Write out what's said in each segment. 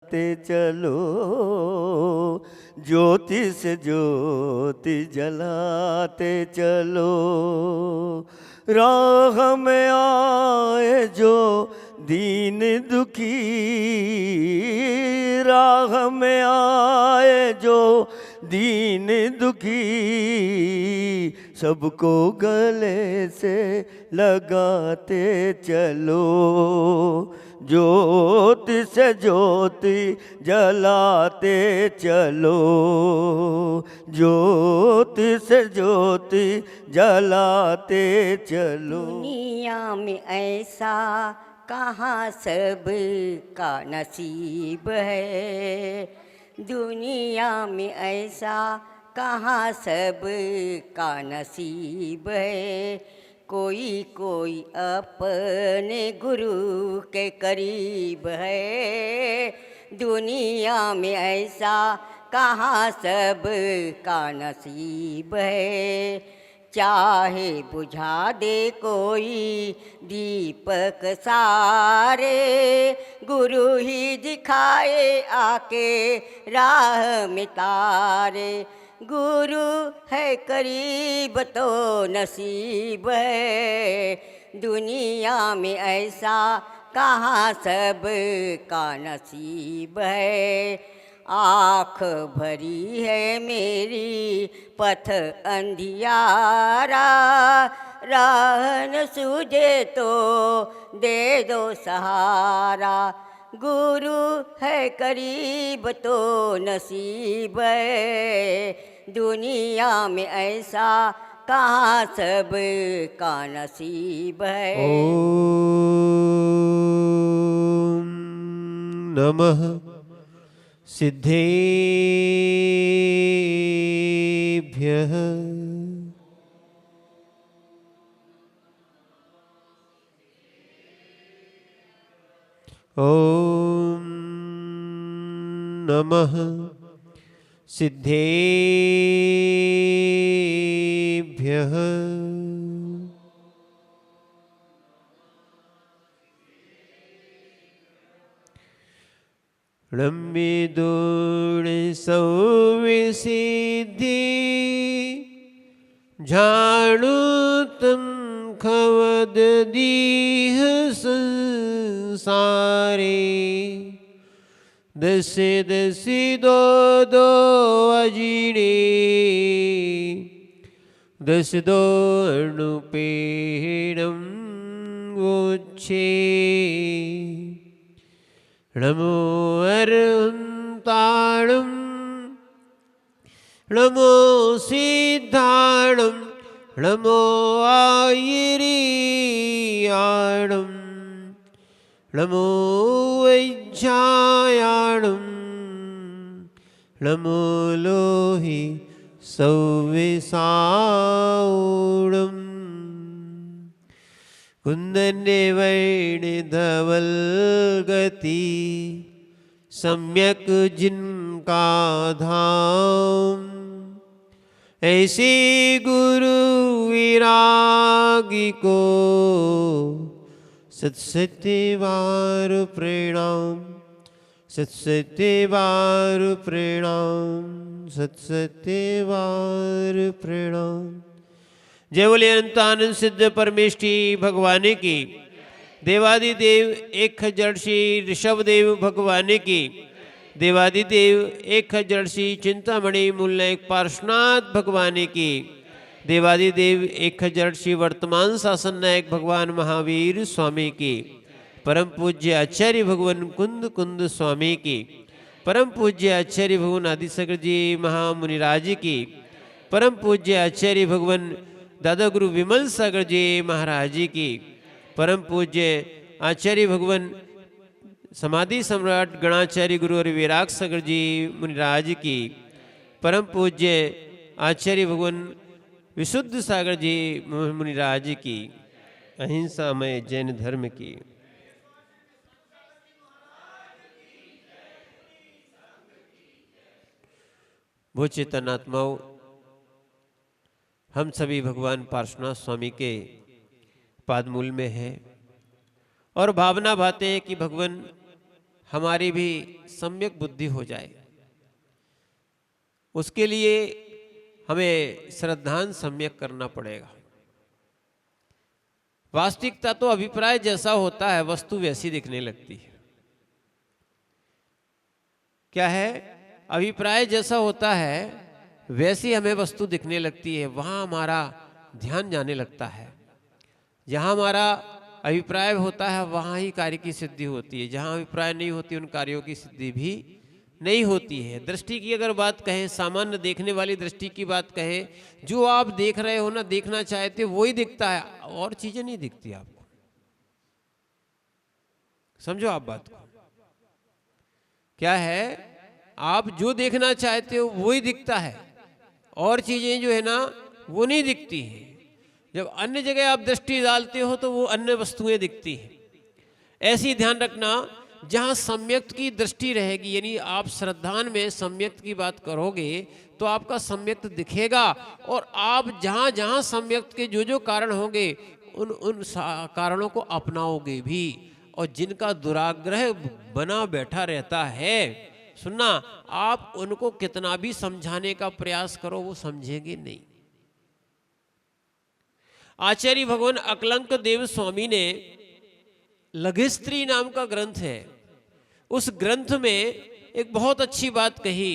बढ़ते चलो, ज्योति से ज्योति जलाते चलो। राह में आए जो दीन दुखी, राह में आए जो दीन दुखी, सबको गले से लगाते चलो, ज्योति से ज्योति जलाते चलो, ज्योति से ज्योति जलाते चलो। दुनिया में ऐसा कहाँ सब का नसीब है, दुनिया में ऐसा कहाँ सब का नसीब है। कोई कोई अपने गुरु के करीब है, दुनिया में ऐसा कहाँ सब का नसीब है। चाहे बुझा दे कोई दीपक सारे, गुरु ही दिखाए आके राह में तारे। गुरु है करीब तो नसीब है, दुनिया में ऐसा कहाँ सब का नसीब है। आँख भरी है मेरी पथ अंधियारा, राह न सूझे तो दे दो सहारा। गुरु है करीब तो नसीब है, दुनिया में ऐसा कहाँ सब का नसीब है। ओम नमः सिद्धेभ्यः। ओम नमः सिद्धेभ्यः। लंबी दूर सौविसिद्धि, झाणु तम खवद दीह संसारे। दस दस दो दो अजीणे, दस दो अणुपेणम वोच्छे। नमो अरहंताणं, नमो सिद्धाणं, नमो आयिरीयाणं, नमो वैज्ञायाणं, नमो लोहि सौविसाऊणम्। कुंदने वैण धवल गति, सम्यक जिनका धाम। ऐसे गुरु विरागी को सत्सत्य बार प्रणाम, सत्सत्य बार प्रणाम, सत्सत्य बार प्रणाम। जय बोले अनंतानंद सिद्ध परमेष्ठी भगवान की। देवादिदेव एक जड़सी ऋषभदेव भगवान की। देवादिदेव एक जड़सी चिंतामणि मूलनायक पार्श्वनाथ भगवान की। देवादिदेव एक जड़सी वर्तमान शासन नायक भगवान महावीर स्वामी की। परम पूज्य आचार्य भगवान कुंद कुंद स्वामी की। परम पूज्य आचार्य भगवान आदिशंकर जी महामुनिराज की। परम पूज्य आचार्य भगवान दादा गुरु विमल सागर जी महाराज जी की। परम पूज्य आचार्य भगवान समाधि सम्राट गणाचार्य गुरु और विराग सागर जी मुनिराज की। परम पूज्य आचार्य भगवान विशुद्ध सागर जी मुनिराज की। अहिंसामय जैन धर्म की। वो चेतन आत्माओं, हम सभी भगवान पार्श्वनाथ स्वामी के पादमूल में है और भावना भाते हैं कि भगवान हमारी भी सम्यक बुद्धि हो जाए। उसके लिए हमें श्रद्धान सम्यक करना पड़ेगा। वास्तविकता तो अभिप्राय जैसा होता है वस्तु वैसी दिखने लगती है। क्या है? अभिप्राय जैसा होता है वैसी हमें वस्तु दिखने लगती है, वहां हमारा ध्यान जाने लगता है। जहां हमारा अभिप्राय होता है वहां ही कार्य की सिद्धि होती है, जहां अभिप्राय नहीं होती उन कार्यों की सिद्धि भी नहीं होती है। दृष्टि की अगर बात कहें, सामान्य देखने वाली दृष्टि की बात कहें, जो आप देख रहे हो ना, देखना चाहते हो वही दिखता है, और चीजें नहीं दिखती आपको। समझो आप बात को। क्या है? आप जो देखना चाहते हो वही दिखता है, और चीजें जो है ना वो नहीं दिखती है। जब अन्य जगह आप दृष्टि डालते हो तो वो अन्य वस्तुएं दिखती हैं। ऐसे ही ध्यान रखना, जहां सम्यक्त की दृष्टि रहेगी, यानी आप श्रद्धान में सम्यक्त की बात करोगे तो आपका सम्यक्त दिखेगा, और आप जहां जहां सम्यक्त के जो जो कारण होंगे उन उन कारणों को अपनाओगे भी। और जिनका दुराग्रह बना बैठा रहता है, सुनना, आप उनको कितना भी समझाने का प्रयास करो वो समझेंगे नहीं। आचार्य भगवान अकलंक देव स्वामी ने लघिस्त्री नाम का ग्रंथ है, उस ग्रंथ में एक बहुत अच्छी बात कही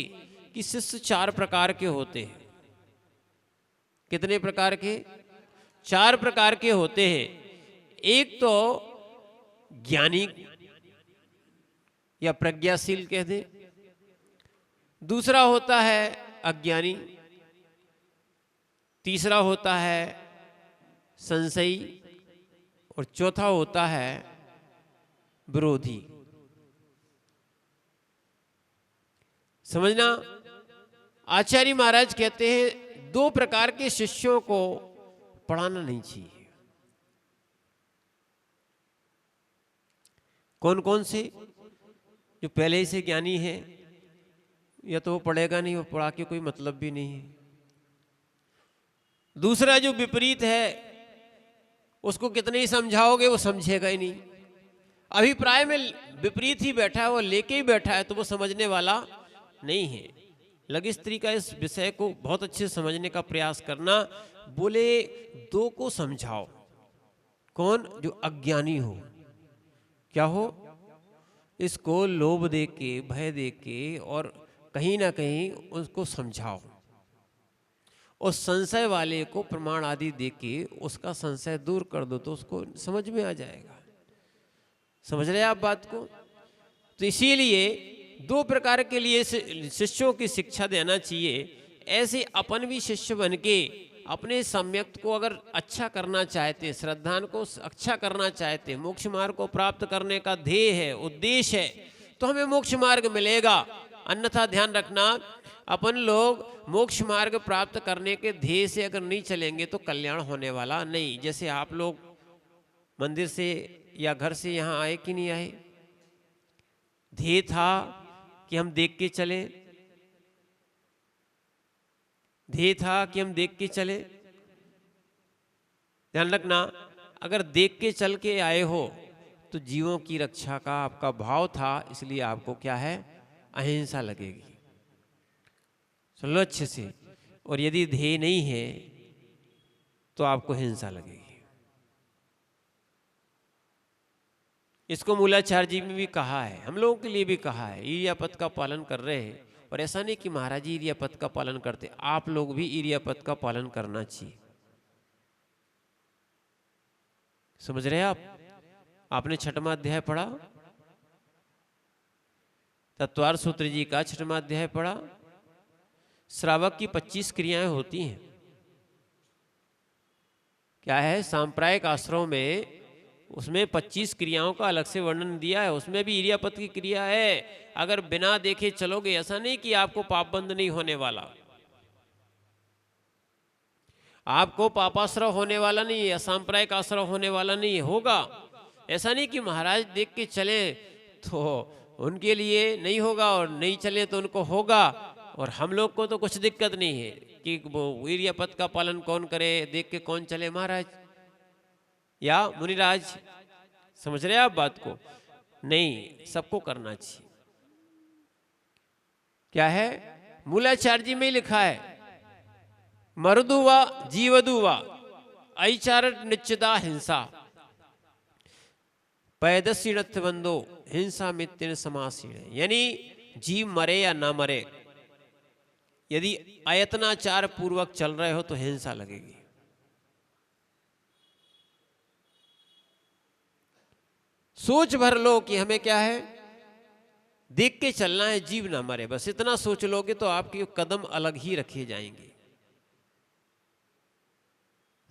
कि शिष्य 4 प्रकार के होते हैं। कितने प्रकार के? 4 प्रकार के होते हैं। एक तो ज्ञानी या प्रज्ञाशील कह दे, दूसरा होता है अज्ञानी, तीसरा होता है संशयी, और चौथा होता है विरोधी। समझना, आचार्य महाराज कहते हैं 2 प्रकार के शिष्यों को पढ़ाना नहीं चाहिए। कौन कौन से? जो पहले ही से ज्ञानी है, या तो वो पढ़ेगा नहीं, वो पढ़ा के कोई मतलब भी नहीं है। दूसरा जो विपरीत है, उसको कितने ही समझाओगे वो समझेगा ही नहीं। अभिप्राय में विपरीत ही बैठा है, वो लेके ही बैठा है, तो वो समझने वाला नहीं है। लघिस्त्री का इस विषय को बहुत अच्छे से समझने का प्रयास करना। बोले 2 को समझाओ। कौन? जो अज्ञानी हो। क्या हो? इसको लोभ दे के, भय दे के, और कहीं ना कहीं उसको समझाओ। और संशय वाले को प्रमाण आदि दे के उसका संशय दूर कर दो, तो उसको समझ में आ जाएगा। समझ रहे आप बात को? तो इसीलिए 2 प्रकार के लिए शिष्यों की शिक्षा देना चाहिए। ऐसे अपन भी शिष्य बन के अपने सम्यक्त को अगर अच्छा करना चाहते, श्रद्धान को अच्छा करना चाहते, मोक्ष मार्ग को प्राप्त करने का ध्येय है, उद्देश्य है, तो हमें मोक्ष मार्ग मिलेगा। अन्यथा ध्यान रखना, अपन लोग मोक्ष मार्ग प्राप्त करने के ध्येय से अगर नहीं चलेंगे तो कल्याण होने वाला नहीं। जैसे आप लोग मंदिर से या घर से यहाँ आए कि नहीं आए? ध्येय था कि हम देख के चले, ध्येय था कि हम देख के चले। ध्यान रखना, अगर देख के चल के आए हो तो जीवों की रक्षा का आपका भाव था, इसलिए आपको क्या है? अहिंसा लगेगी। सुन लो अच्छे से। और यदि ध्येय नहीं है तो आपको हिंसा लगेगी। इसको मूलाचार्य जी ने भी कहा है, हम लोगों के लिए भी कहा है। इरियापद का पालन कर रहे हैं, और ऐसा नहीं कि महाराज जी इरियापद का पालन करते, आप लोग भी इरियापद का पालन करना चाहिए। समझ रहे हैं आप? आपने 6वां अध्याय पढ़ा, तत्वार सूत्र जी का 6वां अध्याय पढ़ा। श्रावक की 25 क्रियाएं होती हैं। क्या है? सांप्रायिक आश्रम में उसमें 25 क्रियाओं का अलग से वर्णन दिया है। उसमें भी इरियापद की क्रिया है। अगर बिना देखे चलोगे, ऐसा नहीं कि आपको पापबंद नहीं होने वाला, आपको पापाश्रय होने वाला नहीं है, सांप्रायिक आश्रय होने वाला नहीं है, होगा। ऐसा नहीं कि महाराज देख के चले तो उनके लिए नहीं होगा, और नहीं चले तो उनको होगा। और हम लोग को तो कुछ दिक्कत नहीं है कि वो इरियापद का पालन कौन करे, देख के कौन चले, महाराज या मुनिराज। समझ रहे आप बात को? नहीं, सबको करना चाहिए। क्या है? मूलाचार्य जी में ही लिखा है, मरुदुवा जीवदुवा ऐचार निश्चिता हिंसा पैदस्यर्थ बंदो हिंसा मित्र समासीण। यानी जीव मरे या ना मरे, यदि आयतनाचार पूर्वक चल रहे हो तो हिंसा लगेगी। सोच भर लो कि हमें क्या है, देख के चलना है, जीव ना मरे, बस इतना सोच लोगे तो आपके कदम अलग ही रखे जाएंगे।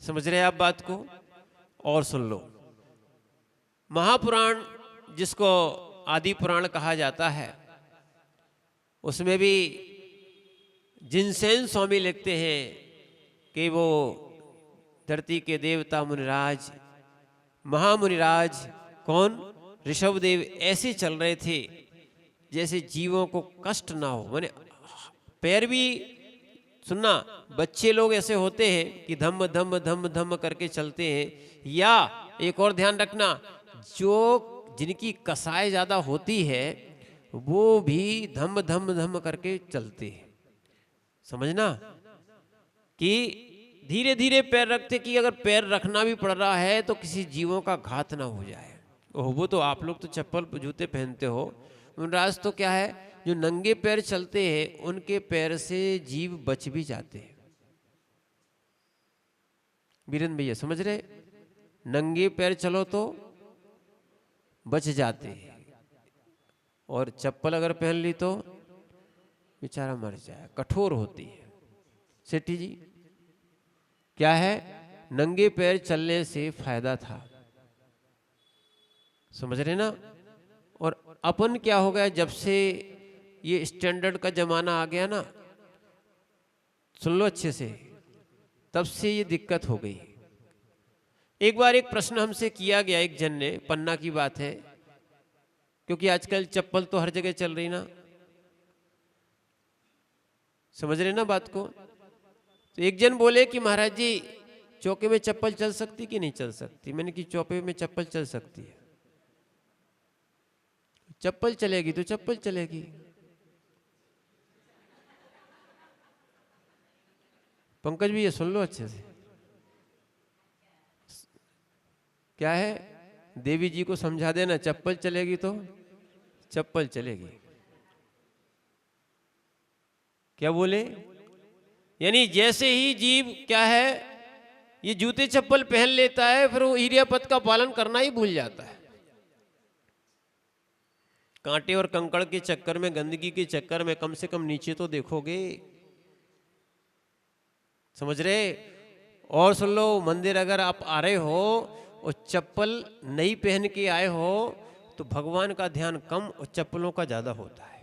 समझ रहे हैं आप बात को? और सुन लो, महापुराण जिसको आदि पुराण कहा जाता है, उसमें भी जिनसेन स्वामी लिखते हैं कि वो धरती के देवता मुनिराज, महामुनिराज कौन, ऋषभदेव, ऐसे चल रहे थे जैसे जीवों को कष्ट ना हो। माने पैर भी, सुनना, बच्चे लोग ऐसे होते हैं कि धम धम धम धम करके चलते हैं, या एक और ध्यान रखना, जो जिनकी कसाई ज्यादा होती है वो भी धम धम धम करके चलते हैं। समझना कि धीरे धीरे पैर रखते, कि अगर पैर रखना भी पड़ रहा है तो किसी जीवों का घात ना हो जाए। ओह, वो तो आप लोग तो चप्पल जूते पहनते हो, राज तो क्या है, जो नंगे पैर चलते हैं उनके पैर से जीव बच भी जाते हैं। बीरेंद्र भैया समझ रहे, नंगे पैर चलो तो बच जाते हैं, और चप्पल अगर पहन ली तो बेचारा मर जाए, कठोर होती है। सेठी जी क्या है, नंगे पैर चलने से फायदा था। समझ रहे ना? और अपन क्या हो गया, जब से ये स्टैंडर्ड का जमाना आ गया ना, सुन लो अच्छे से, तब से ये दिक्कत हो गई। एक बार एक प्रश्न हमसे किया गया एक जन ने, पन्ना की बात है, क्योंकि आजकल चप्पल तो हर जगह चल रही ना, समझ रहे ना बात को? तो एक जन बोले कि महाराज जी चौके में चप्पल चल सकती कि नहीं चल सकती? मैंने कि चौके में चप्पल चल सकती है। चप्पल चलेगी तो चप्पल चलेगी। पंकज भी ये सुन लो अच्छे से, क्या है, देवी जी को समझा देना, चप्पल चलेगी तो चप्पल चलेगी। क्या बोले? यानी जैसे ही जीव क्या है, ये जूते चप्पल पहन लेता है, फिर वो इरियापथ का पालन करना ही भूल जाता है। कांटे और कंकड़ के चक्कर में, गंदगी के चक्कर में कम से कम नीचे तो देखोगे। समझ रहे? और सुन लो, मंदिर अगर आप आ रहे हो और चप्पल नहीं पहन के आए हो तो भगवान का ध्यान कम और चप्पलों का ज्यादा होता है।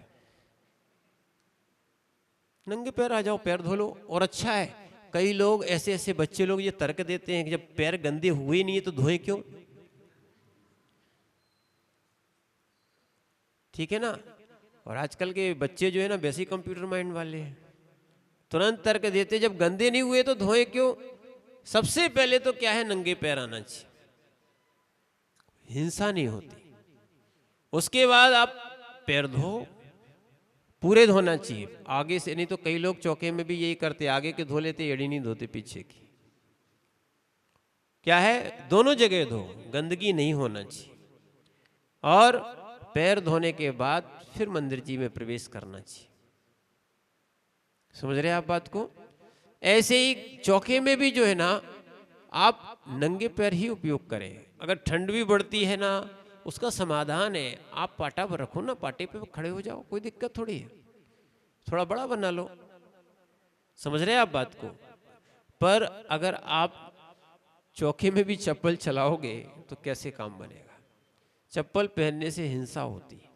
नंगे पैर आ जाओ, पैर धो लो। और अच्छा है, कई लोग ऐसे ऐसे बच्चे लोग ये तर्क देते हैं कि जब पैर गंदे हुए नहीं है तो धोए क्यों? ठीक है ना? और आजकल के बच्चे जो है ना, वैसे कंप्यूटर माइंड वाले हैं, तुरंत तर्क देते जब गंदे नहीं हुए तो धोए क्यों। सबसे पहले तो क्या है, नंगे पैर आना चाहिए, हिंसा नहीं होती। उसके बाद आप पैर धो, पूरे धोना चाहिए, आगे से नहीं। तो कई लोग चौके में भी यही करते, आगे के धो लेते, एड़ी नहीं धोते पीछे की। क्या है, दोनों जगह धो, गंदगी नहीं होना चाहिए। और पैर धोने के बाद फिर मंदिर जी में प्रवेश करना चाहिए। समझ रहे हैं आप बात को? ऐसे ही चौके में भी जो है ना, आप नंगे पैर ही उपयोग करें। अगर ठंड भी बढ़ती है ना, उसका समाधान है, आप पाटा पर रखो ना, पाटे पे खड़े हो जाओ, कोई दिक्कत थोड़ी है, थोड़ा बड़ा बना लो। समझ रहे हैं आप बात को? पर अगर आप चौके में भी चप्पल चलाओगे तो कैसे काम बनेगा? चप्पल पहनने से हिंसा होती है।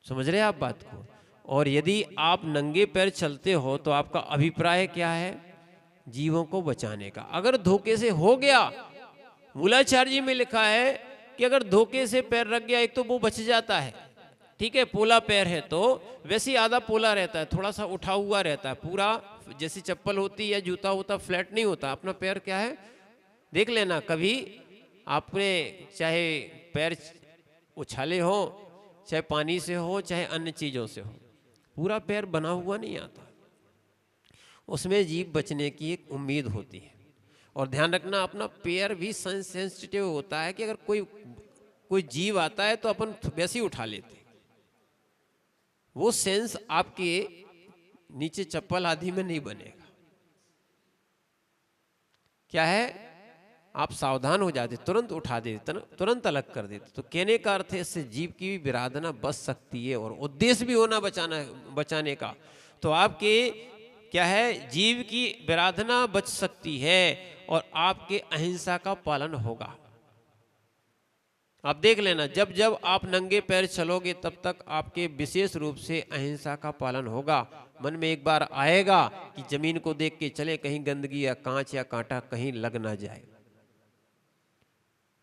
समझ रहे हैं आप बात को? और यदि आप नंगे पैर चलते हो तो आपका अभिप्राय क्या है? जीवों को बचाने का। अगर धोखे से हो गया, मूलाचार्य जी में लिखा है कि अगर धोखे से पैर रख गया, एक तो वो बच जाता है, ठीक है, पोला पैर है तो वैसे ही आधा पोला रहता है, थोड़ा सा उठा हुआ रहता है, पूरा जैसी चप्पल होती है, जूता होता, फ्लैट नहीं होता। अपना पैर क्या है, देख लेना कभी आपने, चाहे पैर उछाले हो, चाहे पानी से हो चाहे अन्य चीज़ों से हो, पूरा पैर बना हुआ नहीं आता, उसमें जीभ बचने की एक उम्मीद होती है। और ध्यान रखना अपना पैर भी सेंसिटिव होता है कि अगर कोई जीव आता है तो अपन वैसे ही उठा लेते, वो सेंस आपके नीचे चप्पल आदि में नहीं बनेगा। क्या है, आप सावधान हो जाते, तुरंत उठा देते, तुरंत अलग कर देते। तो कहने का अर्थ है इससे जीव की भी विराधना बच सकती है और उद्देश्य भी होना बचाने का। तो आपके क्या है, जीव की विराधना बच सकती है और आपके अहिंसा का पालन होगा। आप देख लेना, जब जब आप नंगे पैर चलोगे तब तक आपके विशेष रूप से अहिंसा का पालन होगा। मन में एक बार आएगा कि जमीन को देख के चले, कहीं गंदगी या कांच या कांटा कहीं लग ना जाए।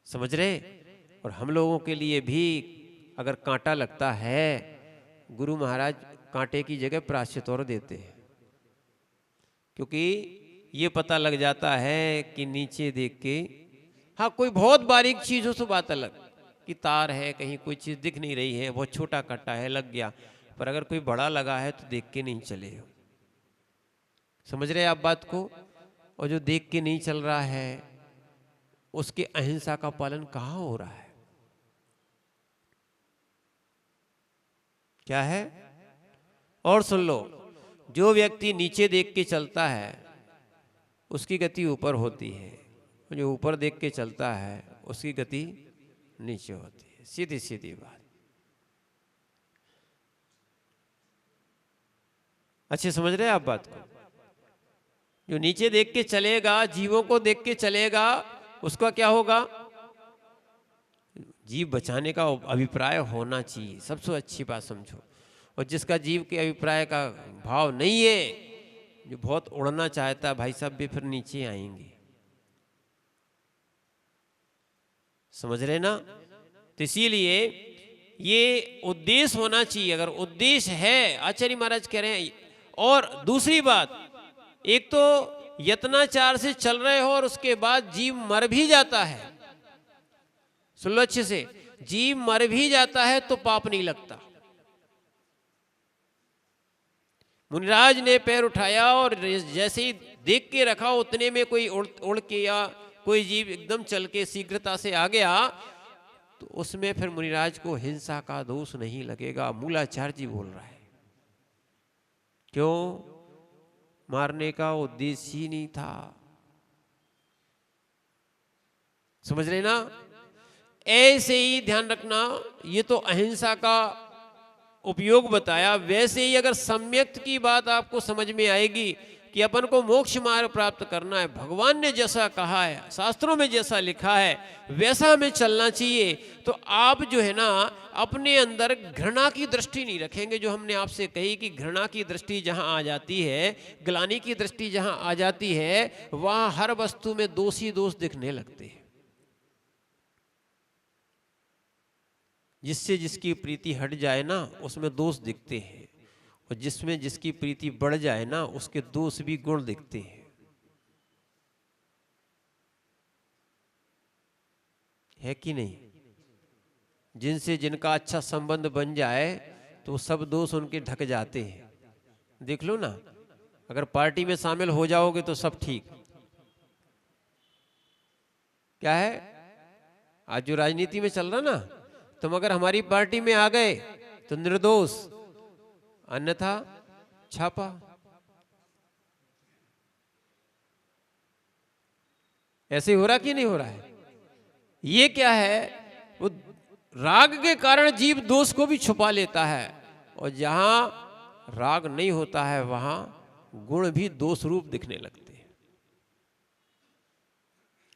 समझ रहे? और हम लोगों के लिए भी अगर कांटा लगता है, गुरु महाराज कांटे की जगह प्रायश्चित और देते हैं, क्योंकि ये पता लग जाता है कि नीचे देख के, हाँ कोई बहुत बारीक चीज हो तो बात अलग कि तार है, कहीं कोई चीज दिख नहीं रही है, बहुत छोटा कट्टा है लग गया, पर अगर कोई बड़ा लगा है तो देख के नहीं चले। समझ रहे आप बात को? और जो देख के नहीं चल रहा है उसके अहिंसा का पालन कहाँ हो रहा है? क्या है? और सुन लो, जो व्यक्ति नीचे देख के चलता है उसकी गति ऊपर होती है, जो ऊपर देख के चलता है उसकी गति नीचे होती है। सीधी सीधी बात। अच्छे समझ रहे हैं आप बात को? जो नीचे देख के चलेगा, जीवों को देख के चलेगा, उसका क्या होगा? जीव बचाने का अभिप्राय होना चाहिए, सबसे अच्छी बात समझो। और जिसका जीव के अभिप्राय का भाव नहीं है, जो बहुत उड़ना चाहता है, भाई साहब भी फिर नीचे आएंगे। समझ रहे ना? तो इसीलिए ये उद्देश्य होना चाहिए। अगर उद्देश्य है, आचार्य महाराज कह रहे हैं। और दूसरी बात, एक तो यत्नाचार से चल रहे हो और उसके बाद जीव मर भी जाता है, सुन लो अच्छे से, जीव मर भी जाता है तो पाप नहीं लगता। मुनिराज ने पैर उठाया और जैसे ही देख के रखा, उतने में कोई उड़ के या कोई जीव एकदम चल के शीघ्रता से आ गया, तो उसमें फिर मुनिराज को हिंसा का दोष नहीं लगेगा। मूलाचार्य जी बोल रहा है। क्यों? मारने का उद्देश्य ही नहीं था। समझ रहे ना? ऐसे ही ध्यान रखना, ये तो अहिंसा का उपयोग बताया। वैसे ही अगर सम्यक्त की बात आपको समझ में आएगी कि अपन को मोक्ष मार्ग प्राप्त करना है, भगवान ने जैसा कहा है, शास्त्रों में जैसा लिखा है, वैसा हमें चलना चाहिए, तो आप जो है ना अपने अंदर घृणा की दृष्टि नहीं रखेंगे। जो हमने आपसे कही कि घृणा की दृष्टि जहां आ जाती है, ग्लानि की दृष्टि जहां आ जाती है, वहां हर वस्तु में दोष ही दोष दिखने लगते हैं। जिससे जिसकी प्रीति हट जाए ना, उसमें दोष दिखते हैं, और जिसमें जिसकी प्रीति बढ़ जाए ना, उसके दोष भी गुण दिखते हैं। है कि नहीं? जिनसे जिनका अच्छा संबंध बन जाए तो सब दोष उनके ढक जाते हैं। देख लो ना, अगर पार्टी में शामिल हो जाओगे तो सब ठीक। क्या है, आज जो राजनीति में चल रहा ना, तुम अगर हमारी पार्टी में आ गए तो निर्दोष, अन्यथा छापा। ऐसे हो रहा कि नहीं हो रहा है? ये क्या है, वो राग के कारण जीव दोष को भी छुपा लेता है, और जहां राग नहीं होता है वहां गुण भी दोष रूप दिखने लगते हैं।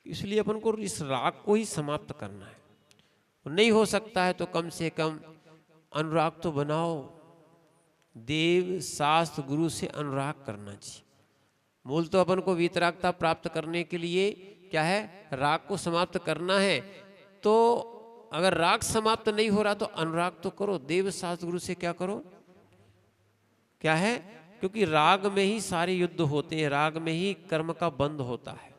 इसलिए अपन को इस राग को ही समाप्त करना है। नहीं हो सकता है तो कम से कम अनुराग तो बनाओ। देव शास्त्र गुरु से अनुराग करना चाहिए। मूल तो अपन को वीतरागता प्राप्त करने के लिए क्या है, राग को समाप्त करना है। तो अगर राग समाप्त नहीं हो रहा तो अनुराग तो करो, देव शास्त्र गुरु से क्या करो, क्या है, क्योंकि राग में ही सारे युद्ध होते हैं, राग में ही कर्म का बंध होता है,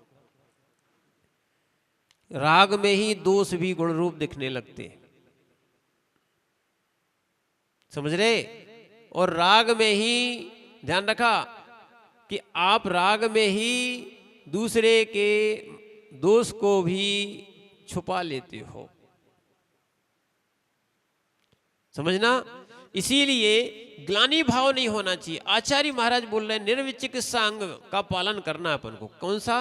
राग में ही दोष भी गुण रूप दिखने लगते हैं। समझ रहे? और राग में ही ध्यान रखा कि आप राग में ही दूसरे के दोष को भी छुपा लेते हो, समझना। इसीलिए ग्लानि भाव नहीं होना चाहिए। आचार्य महाराज बोल रहे हैं निर्विचिकित्सा अंग का पालन करना अपन को। कौन सा?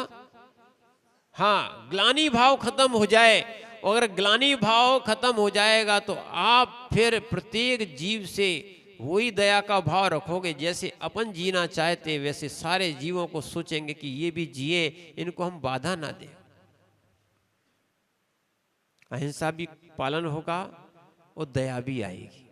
हाँ, ग्लानि भाव खत्म हो जाए। और अगर ग्लानि भाव खत्म हो जाएगा तो आप फिर प्रत्येक जीव से वही दया का भाव रखोगे। जैसे अपन जीना चाहते वैसे सारे जीवों को सोचेंगे कि ये भी जिए, इनको हम बाधा ना दें। अहिंसा भी पालन होगा और दया भी आएगी,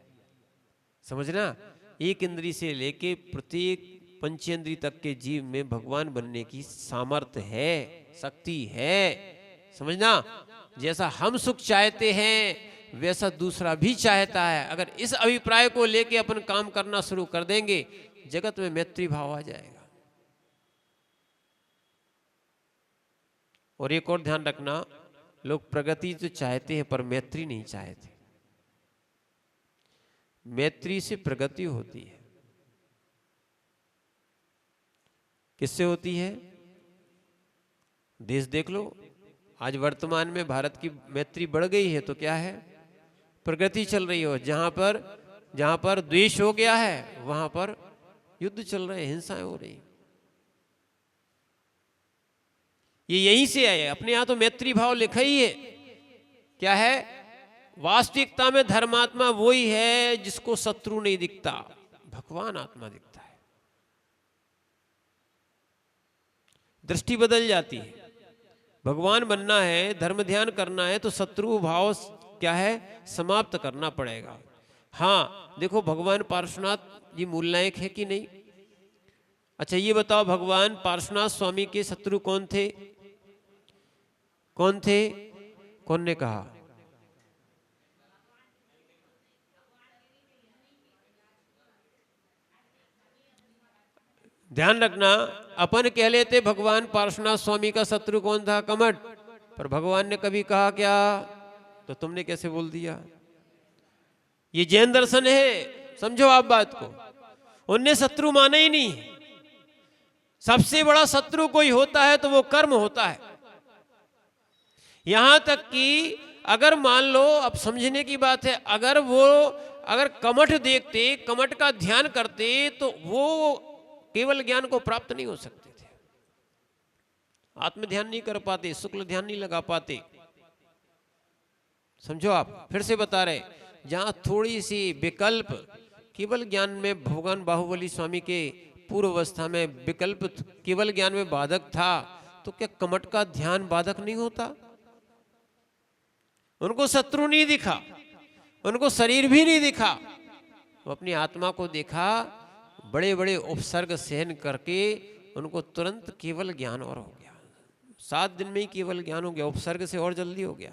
समझना। एक इंद्री से लेके प्रत्येक पंचेंद्री तक के जीव में भगवान बनने की सामर्थ्य है, शक्ति है, समझना। जैसा हम सुख चाहते हैं वैसा दूसरा भी चाहता है। अगर इस अभिप्राय को लेके अपन काम करना शुरू कर देंगे, जगत में मैत्री भाव आ जाएगा। और एक और ध्यान रखना, लोग प्रगति तो चाहते हैं पर मैत्री नहीं चाहते। मैत्री से प्रगति होती है। किससे होती है? देश देख लो, आज वर्तमान में भारत की मैत्री बढ़ गई है तो क्या है? प्रगति चल रही हो। जहां पर द्वेष हो गया है वहां पर युद्ध चल रहे, हिंसाएं हो रही। ये यहीं से आए। अपने यहां तो मैत्री भाव लिखा ही है। क्या है? वास्तविकता में धर्मात्मा वही है जिसको शत्रु नहीं दिखता, भगवान आत्मा दिखता है। दृष्टि बदल जाती है। भगवान बनना है, धर्म ध्यान करना है तो शत्रु भाव क्या है? समाप्त करना पड़ेगा। हाँ देखो, भगवान पार्श्वनाथ जी मूल नायक है कि नहीं? अच्छा ये बताओ, भगवान पार्श्वनाथ स्वामी के शत्रु कौन थे? कौन थे? कौन ने कहा? ध्यान रखना, अपन कह लेते भगवान पार्श्वनाथ स्वामी का शत्रु कौन था? कमठ। पर भगवान ने कभी कहा क्या? तो तुमने कैसे बोल दिया? ये जैन दर्शन है, समझो आप बात को। उनने शत्रु माना ही नहीं। सबसे बड़ा शत्रु कोई होता है तो वो कर्म होता है। यहां तक कि अगर मान लो, अब समझने की बात है, अगर कमठ देखते, कमठ का ध्यान करते तो वो केवल ज्ञान को प्राप्त नहीं हो सकते थे। आत्म ध्यान नहीं कर पाते, शुक्ल ध्यान नहीं लगा पाते। समझो आप, फिर से बता रहे, जहां थोड़ी सी विकल्प केवल ज्ञान में, भगवान बाहुबली स्वामी के पूर्व अवस्था में विकल्प केवल ज्ञान में बाधक था, तो क्या कमठ का ध्यान बाधक नहीं होता? उनको शत्रु नहीं दिखा, उनको शरीर भी नहीं दिखा, वो अपनी आत्मा को देखा। बड़े बड़े उपसर्ग सहन करके उनको तुरंत केवल ज्ञान और हो गया। 7 दिन में ही केवल ज्ञान हो गया, उपसर्ग से और जल्दी हो गया।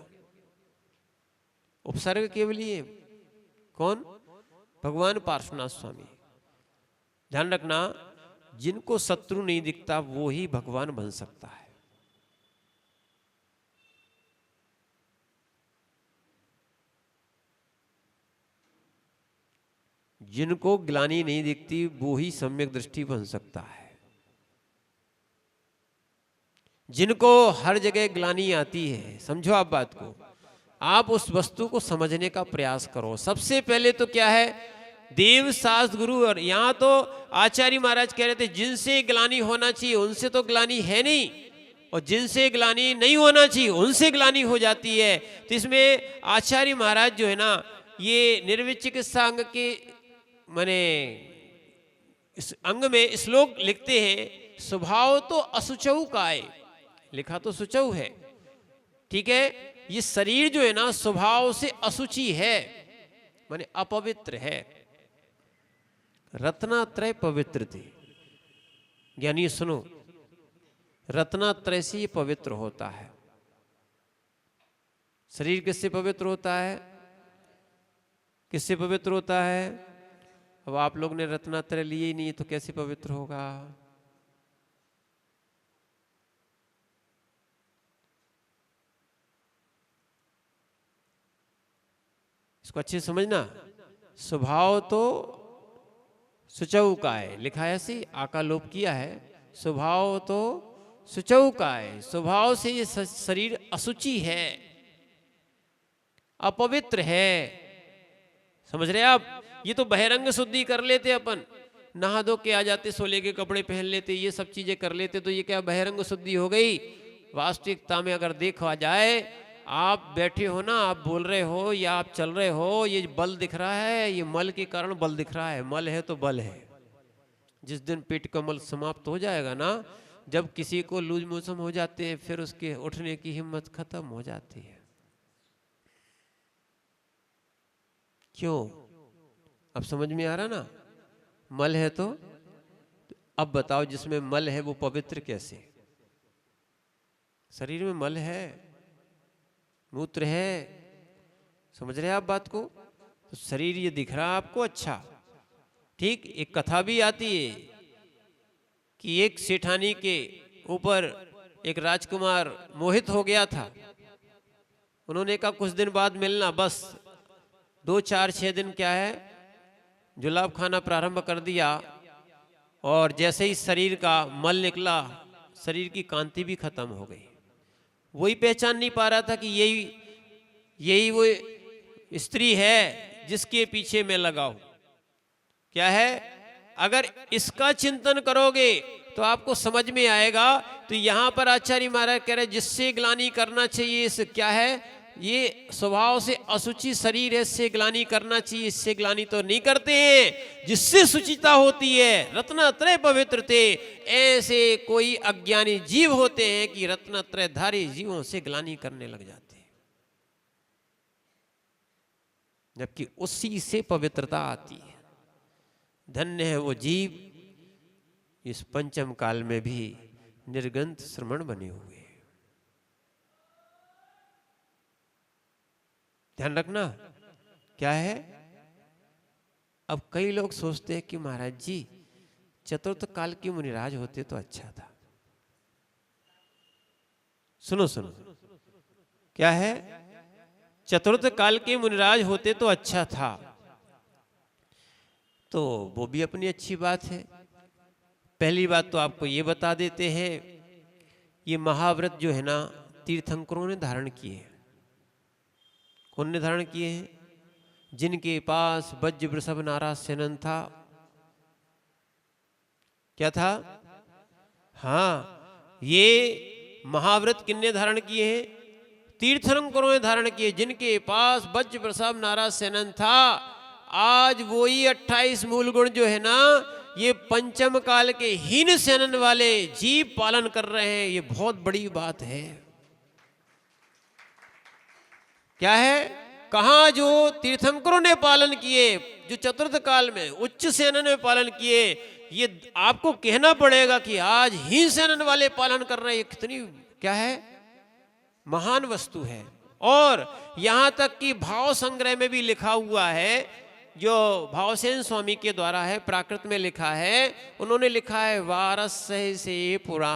उपसर्ग केवल ही है। कौन? भगवान पार्श्वनाथ स्वामी। ध्यान रखना, जिनको शत्रु नहीं दिखता वो ही भगवान बन सकता है। जिनको ग्लानि नहीं दिखती वो ही सम्यक दृष्टि बन सकता है। जिनको हर जगह ग्लानि आती है, समझो आप बात को, आप उस वस्तु को समझने का प्रयास करो। सबसे पहले तो क्या है? देव शास्त्र गुरु। और यहां तो आचार्य महाराज कह रहे थे जिनसे ग्लानि होना चाहिए उनसे तो ग्लानि है नहीं, और जिनसे ग्लानि नहीं होना चाहिए उनसे ग्लानि हो जाती है। तो इसमें आचार्य महाराज जो है ना, ये निर्विचिकित्सा अंग के माने इस अंग में श्लोक लिखते हैं, स्वभाव तो असुचौ का है, लिखा तो सुचौ है, ठीक है। ये शरीर जो है ना स्वभाव से असुचि है, माने अपवित्र है। रत्नात्रय पवित्र थे। ज्ञानी सुनो, रत्नात्रय से ये पवित्र होता है। शरीर किससे पवित्र होता है? किससे पवित्र होता है? अब आप लोग ने रत्नात्रय लिए ही नहीं तो कैसे पवित्र होगा? इसको अच्छे से समझना। स्वभाव तो सुचऊ का है, लिखा है ऐसे, आका लोप किया है। स्वभाव तो सुचऊ का है, स्वभाव से ये शरीर अशुचि है, अपवित्र है। समझ रहे आप? ये तो बहिरंग शुद्धि कर लेते अपन, नहा धो के आ जाते, सोले के कपड़े पहन लेते, ये सब चीजें कर लेते, तो ये क्या बहिरंग शुद्धि हो गई? वास्तविकता में अगर देखा जाए, आप बैठे हो ना, आप बोल रहे हो या आप चल रहे हो, ये बल दिख रहा है, ये मल के कारण बल दिख रहा है। मल है तो बल है। जिस दिन पेट का मल समाप्त हो जाएगा ना, जब किसी को लूज मोशन हो जाते हैं, फिर उसके उठने की हिम्मत खत्म हो जाती है। क्यों? अब समझ में आ रहा ना? मल है तो अब बताओ, जिसमें मल है वो पवित्र कैसे? शरीर में मल है, मूत्र है, समझ रहे हैं आप बात को? तो शरीर ये दिख रहा है आपको अच्छा, ठीक। एक कथा भी आती है कि एक सेठानी के ऊपर एक राजकुमार मोहित हो गया था। उन्होंने कहा कुछ दिन बाद मिलना, बस 2 4 6 दिन क्या है, जुलाब खाना प्रारंभ कर दिया, और जैसे ही शरीर का मल निकला, शरीर की कांति भी खत्म हो गई। वही पहचान नहीं पा रहा था कि यही वो स्त्री है जिसके पीछे मैं लगा हूं। क्या है? अगर इसका चिंतन करोगे तो आपको समझ में आएगा। तो यहां पर आचार्य महाराज कह रहे जिससे ग्लानि करना चाहिए, इस क्या है, ये स्वभाव से अशुचि शरीर है, इससे ग्लानि करना चाहिए, इससे ग्लानि तो नहीं करते हैं। जिससे सुचिता होती है, रत्नत्रय पवित्र थे, ऐसे कोई अज्ञानी जीव होते हैं कि रत्नत्रय धारी जीवों से ग्लानि करने लग जाते हैं, जबकि उसी से पवित्रता आती है। धन्य है वो जीव इस पंचम काल में भी निर्गंत श्रमण बने हुए। ध्यान रखना। क्या है? अब कई लोग सोचते हैं कि महाराज जी चतुर्थ काल के मुनिराज होते तो अच्छा था। सुनो सुनो, क्या है? चतुर्थ काल के मुनिराज होते तो अच्छा था। तो वो भी अपनी अच्छी बात है। पहली बात तो आपको ये बता देते हैं, ये महाव्रत जो है ना, तीर्थंकरों ने धारण किए हैं। कौन ने धारण किए हैं? जिनके पास वज्र वृषभ नारा सेनन था। क्या था? हाँ, ये महाव्रत किन्ने धारण किए हैं? तीर्थंकरों ने धारण किए। जिनके पास वज्र वृषभ नारा सेनन था, आज वही 28 मूल गुण जो है ना, ये पंचम काल के हीन सेनन वाले जीव पालन कर रहे हैं। ये बहुत बड़ी बात है। क्या है? कहा जो तीर्थंकरों ने पालन किए, जो चतुर्थ काल में उच्च सेनन में पालन किए, ये आपको कहना पड़ेगा कि आज हीन सेनन वाले पालन कर रहे हैं। ये कितनी क्या है, महान वस्तु है। और यहां तक कि भाव संग्रह में भी लिखा हुआ है, जो भावसेन स्वामी के द्वारा है, प्राकृत में लिखा है। उन्होंने लिखा है वारस से पुरा।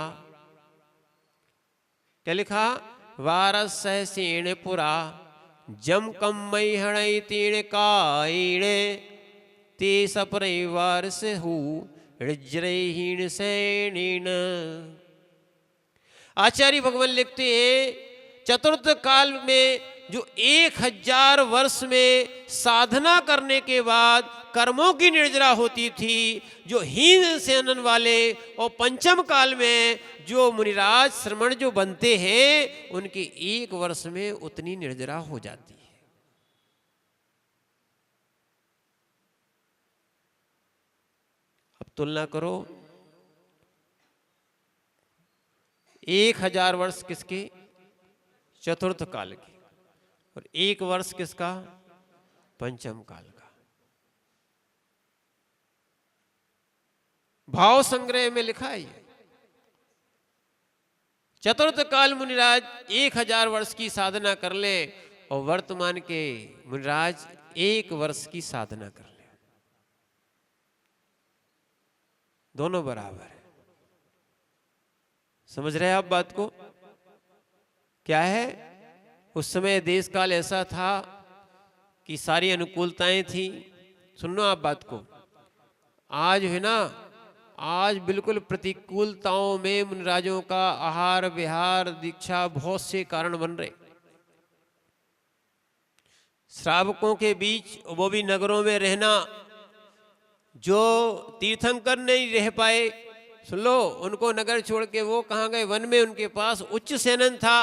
क्या लिखा? वारस सेण पुरा जम कम मई हणई तीण काईणे ते सपरिवार से हु हीण सैनीण। आचार्य भगवान लिखते हैं चतुर्थ काल में जो 1000 वर्ष में साधना करने के बाद कर्मों की निर्जरा होती थी, जो हीन सेनन वाले, और पंचम काल में जो मुनिराज श्रमण जो बनते हैं, उनके 1 वर्ष में उतनी निर्जरा हो जाती है। अब तुलना करो, 1000 वर्ष किसके? चतुर्थ काल के, और 1 वर्ष किसका? पंचम काल का। भाव संग्रह में लिखा है चतुर्थ काल मुनिराज 1000 वर्ष की साधना कर ले, और वर्तमान के मुनिराज 1 वर्ष की साधना कर ले। दोनों बराबर है। समझ रहे हैं आप बात को? क्या है? उस समय देश काल ऐसा था कि सारी अनुकूलताएं थी, सुनो आप बात को, आज है ना, आज बिल्कुल प्रतिकूलताओं में मुनिराजों का आहार विहार दीक्षा बहुत से कारण बन रहे। श्रावकों के बीच, वो भी नगरों में रहना, जो तीर्थंकर नहीं रह पाए, सुन लो, उनको नगर छोड़ के वो कहाँ गए, वन में। उनके पास उच्च सेनन था।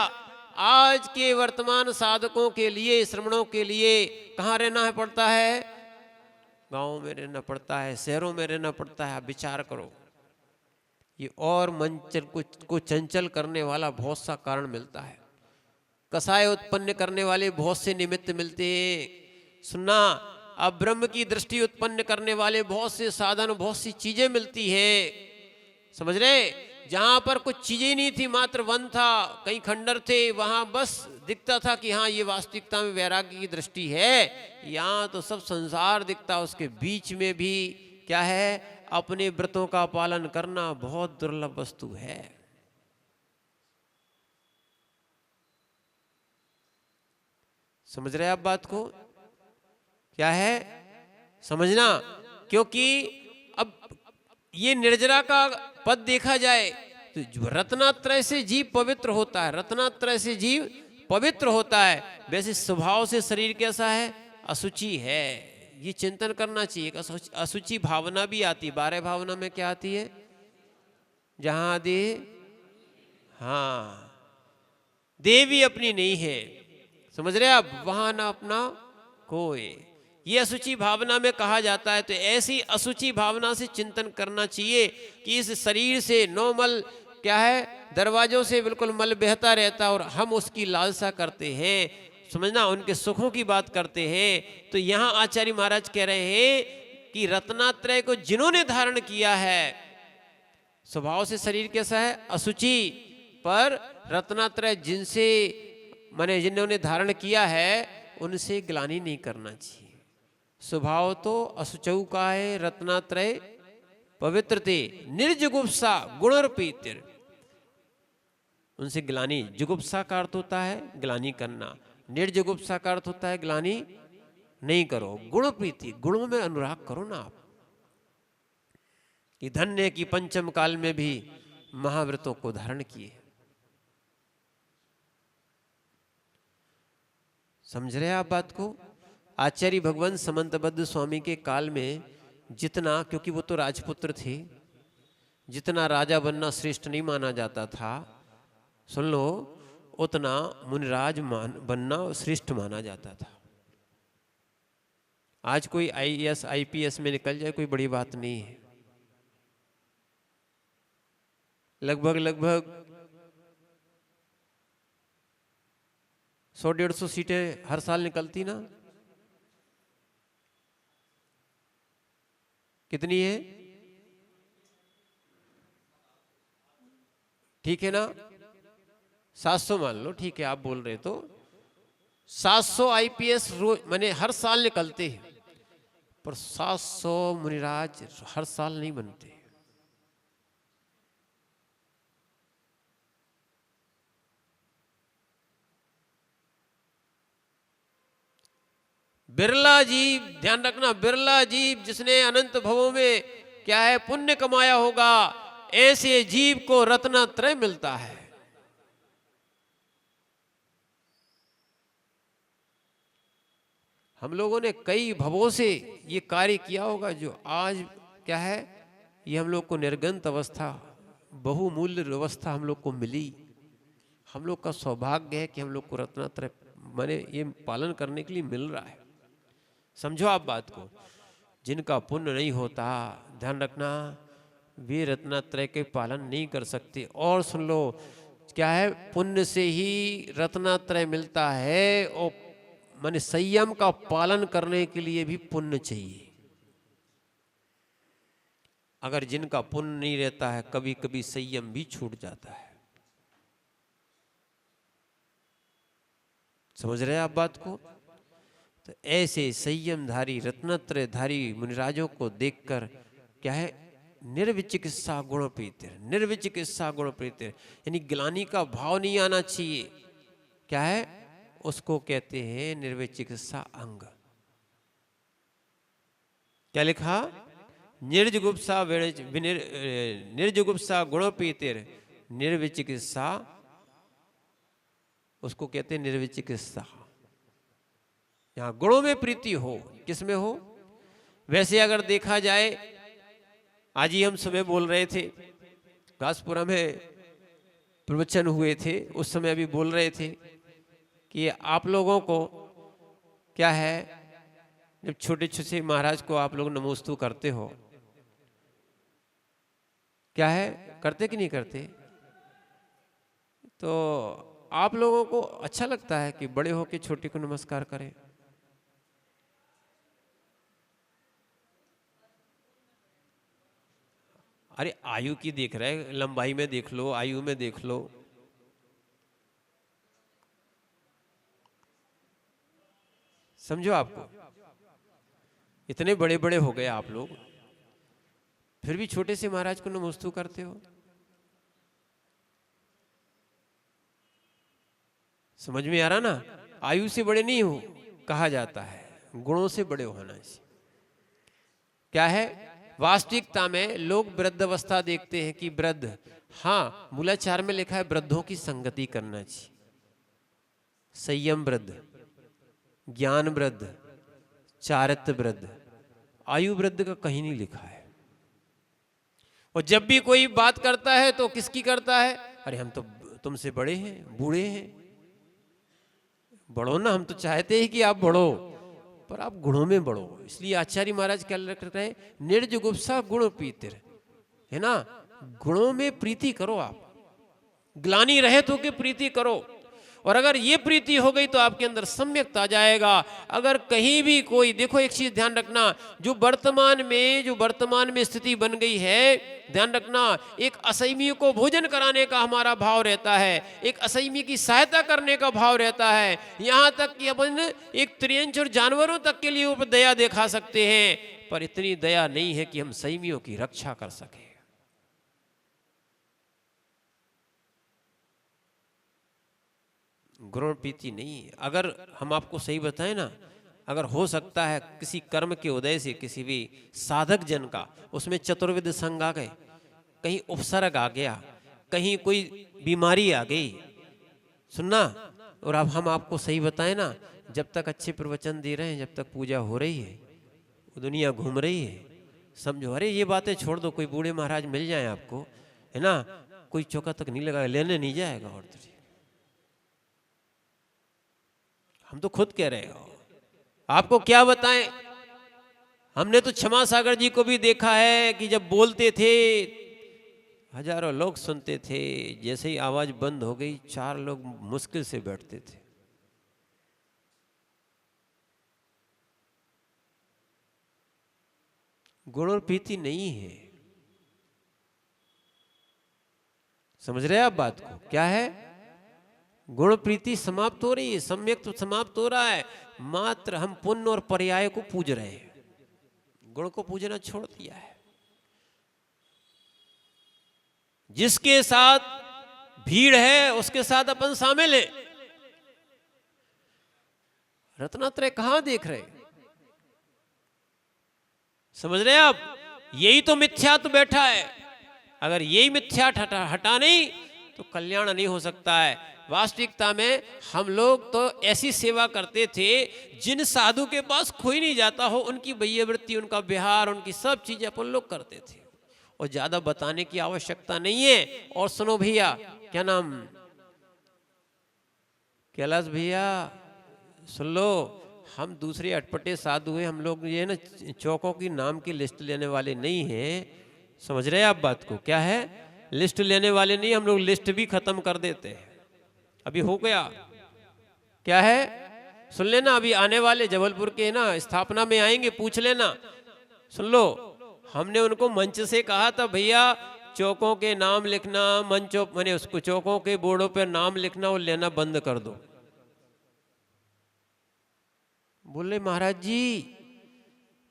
आज के वर्तमान साधकों के लिए, श्रमणों के लिए कहाँ रहना है पड़ता है? गाँव में रहना पड़ता है, शहरों में रहना पड़ता है। आप विचार करो, ये और मन को चंचल करने वाला बहुत सा कारण मिलता है। कसाय उत्पन्न करने वाले बहुत से निमित्त मिलते हैं। सुनना, अब ब्रह्म की दृष्टि उत्पन्न करने वाले बहुत से साधन, बहुत सी चीजें मिलती है। समझ रहे? जहां पर कुछ चीजें नहीं थी, मात्र वन था, कई खंडर थे, वहां बस दिखता था कि हाँ ये वास्तविकता में वैराग्य की दृष्टि है। यहाँ तो सब संसार दिखता, उसके बीच में भी क्या है, अपने व्रतों का पालन करना बहुत दुर्लभ वस्तु है। समझ रहे आप बात को? क्या है समझना, क्योंकि अब ये निर्जरा का पद देखा जाए तो रत्नात्रय से जीव पवित्र होता है, रत्नात्रय से जीव पवित्र होता है। वैसे स्वभाव से शरीर कैसा है? अशुचि है। ये चिंतन करना चाहिए। अशुचि भावना भी आती है। 12 भावना में क्या आती है? जहां देह, हाँ, देह भी अपनी नहीं है, समझ रहे आप, वहां ना अपना कोई, ये अशुचि भावना में कहा जाता है। तो ऐसी अशुचि भावना से चिंतन करना चाहिए कि इस शरीर से नॉर्मल क्या है, दरवाजों से बिल्कुल मल बहता रहता और हम उसकी लालसा करते हैं, समझना, उनके सुखों की बात करते हैं। तो यहाँ आचार्य महाराज कह रहे हैं कि रत्नात्रय को जिन्होंने धारण किया है, स्वभाव से शरीर कैसा है? अशुचि, पर रत्नात्रय जिनसे माने जिन्होंने धारण किया है उनसे ग्लानि नहीं करना चाहिए। स्वभाव तो अशुचौ का है, रत्नात्रय पवित्रते, निर्जुगुप्सा गुणर्पीतिर, उनसे ग्लानि, जुगुप्सा का अर्थ होता है ग्लानि करना, निर्जुगुप्सा का अर्थ होता है ग्लानि नहीं करो। गुण प्रीति, गुणों में अनुराग करो ना आप। कि धन्य की पंचम काल में भी महाव्रतों को धारण किए। समझ रहे आप बात को? आचार्य भगवान समंतबद्ध स्वामी के काल में जितना, क्योंकि वो तो राजपुत्र थे, जितना राजा बनना श्रेष्ठ नहीं माना जाता था, सुन लो, उतना मुनिराज बनना श्रेष्ठ माना जाता था। आज कोई IAS IPS में निकल जाए कोई बड़ी बात नहीं है। लगभग 100-150 सीटें हर साल निकलती ना, कितनी है? ठीक है ना, 700 मान लो, ठीक है, आप बोल रहे तो 700 IPS रोज माने हर साल निकलते हैं, पर 700 मुनिराज हर साल नहीं बनते। बिरला जीव, ध्यान रखना, बिरला जीव जिसने अनंत भवों में क्या है पुण्य कमाया होगा, ऐसे जीव को रत्नात्रय मिलता है। हम लोगों ने कई भवों से ये कार्य किया होगा, जो आज क्या है, ये हम लोग को निर्गंत अवस्था, बहुमूल्य अवस्था हम लोग को मिली। हम लोग का सौभाग्य है कि हम लोग को रत्नात्रय माने ये पालन करने के लिए मिल रहा है। समझो आप बात को। जिनका पुण्य नहीं होता, ध्यान रखना, वे रत्नात्रय के पालन नहीं कर सकते। और सुन लो, क्या है, पुण्य से ही रत्नात्रय मिलता है, और माने संयम का पालन करने के लिए भी पुण्य चाहिए। अगर जिनका पुण्य नहीं रहता है, कभी कभी संयम भी छूट जाता है। समझ रहे हैं आप बात को? तो ऐसे संयमधारी रत्नत्रयधारी मुनिराजों को देखकर क्या है, निर्विचिकित्सा गुण प्रीतिर, निर्विचिकित्सा गुण प्रीतिर, यानी ग्लानि का भाव नहीं आना चाहिए। क्या है, उसको कहते हैं निर्विचिकित्सा अंग। क्या लिखा? निर्जुगुप्सा निर्जुगुप्सा गुणोपीतिर निर्विचिकित्सा, उसको कहते हैं निर्विचिकित्सा। यहां गुणों में प्रीति हो, किसमें हो? वैसे अगर देखा जाए, आज ही हम सुबह बोल रहे थे, घासपुरा में प्रवचन हुए थे, उस समय अभी बोल रहे थे कि आप लोगों को क्या है, जब छोटे छोटे महाराज को आप लोग नमोस्तु करते हो, क्या है, करते कि नहीं करते? तो आप लोगों को अच्छा लगता है कि बड़े होके छोटे को नमस्कार करें? अरे आयु की देख रहे, लंबाई में देख लो, आयु में देख लो। समझो, आपको इतने बड़े बड़े हो गए आप लोग, फिर भी छोटे से महाराज को नमोस्तु करते हो। समझ में आ रहा ना? आयु से बड़े नहीं हो कहा जाता है, गुणों से बड़े होना चाहिए। क्या है? वास्तविकता में लोग वृद्धावस्था देखते हैं कि वृद्ध, हाँ मूलाचार में लिखा है वृद्धों की संगति करना चाहिए। संयम वृद्ध, ज्ञान वृद्ध, चारित्र वृद्ध, आयु वृद्ध का कहीं नहीं लिखा है। और जब भी कोई बात करता है तो किसकी करता है? अरे हम तो तुमसे बड़े हैं, बूढ़े हैं, बढ़ो ना, हम तो चाहते हैं कि आप बढ़ो, पर आप गुणों में बढ़ो। इसलिए आचार्य महाराज क्या लिखते हैं? निर्जुगुप्सा गुण पीतिर, है ना, गुणों में प्रीति करो। आप ग्लानि रहित होकर प्रीति करो, और अगर ये प्रीति हो गई तो आपके अंदर सम्यकता आ जाएगा। अगर कहीं भी कोई, देखो एक चीज ध्यान रखना, जो वर्तमान में स्थिति बन गई है, ध्यान रखना, एक असैमी को भोजन कराने का हमारा भाव रहता है, एक असैमी की सहायता करने का भाव रहता है, यहाँ तक कि अपन एक त्रियंच और जानवरों तक के लिए ऊपर दया दिखा सकते हैं, पर इतनी दया नहीं है कि हम सैमियों की रक्षा कर सके। गुण प्रीति नहीं है। अगर हम आपको सही बताएं ना, अगर हो सकता है किसी कर्म के उदय से किसी भी साधक जन का उसमें चतुर्विध संग आ गए, कहीं उपसर्ग आ गया, कहीं कोई बीमारी आ गई, सुनना, और अब हम आपको सही बताएं ना, जब तक अच्छे प्रवचन दे रहे हैं, जब तक पूजा हो रही है, दुनिया घूम रही है, समझो, अरे ये बातें छोड़ दो, कोई बूढ़े महाराज मिल जाए आपको, है ना, कोई चौका तक नहीं लगा, लेने नहीं जाएगा। और तो हम तो खुद कह रहे हो, आपको क्या बताएं, हमने तो क्षमा सागर जी को भी देखा है कि जब बोलते थे हजारों लोग सुनते थे, जैसे ही आवाज बंद हो गई 4 लोग मुश्किल से बैठते थे। गुण और प्रीति नहीं है। समझ रहे हैं आप बात को? क्या है? गुण प्रीति समाप्त हो रही है, सम्यक तो समाप्त हो रहा है, मात्र हम पुण्य और पर्याय को पूज रहे हैं, गुण को पूजना छोड़ दिया है। जिसके साथ भीड़ है उसके साथ अपन शामिल हैं। रत्नात्रय कहां देख रहे? समझ रहे हैं आप? यही तो मिथ्या तो बैठा है। अगर यही मिथ्या हटा नहीं तो कल्याण नहीं हो सकता है। वास्तविकता में हम लोग तो ऐसी सेवा करते थे जिन साधु के पास कोई नहीं जाता हो, उनकी वैयवृत्ति, उनका विहार, उनकी सब चीजें अपन लोग करते थे, और ज्यादा बताने की आवश्यकता नहीं है। और सुनो भैया, क्या नाम, कैलाश भैया, सुन लो, हम दूसरे अटपटे साधु हैं, हम लोग ये ना चौकों की नाम की लिस्ट लेने वाले नहीं हैं। समझ रहे हैं आप बात को? क्या है? लिस्ट लेने वाले नहीं, हम लोग लिस्ट भी खत्म कर देते हैं। अभी हो गया, क्या है, सुन लेना, अभी आने वाले जबलपुर के ना स्थापना में आएंगे, पूछ लेना, सुन लो, हमने उनको मंच से कहा था भैया चौकों के नाम लिखना, मंचों मैंने उसको चौकों के बोर्डों पर नाम लिखना और लेना बंद कर दो। बोले महाराज जी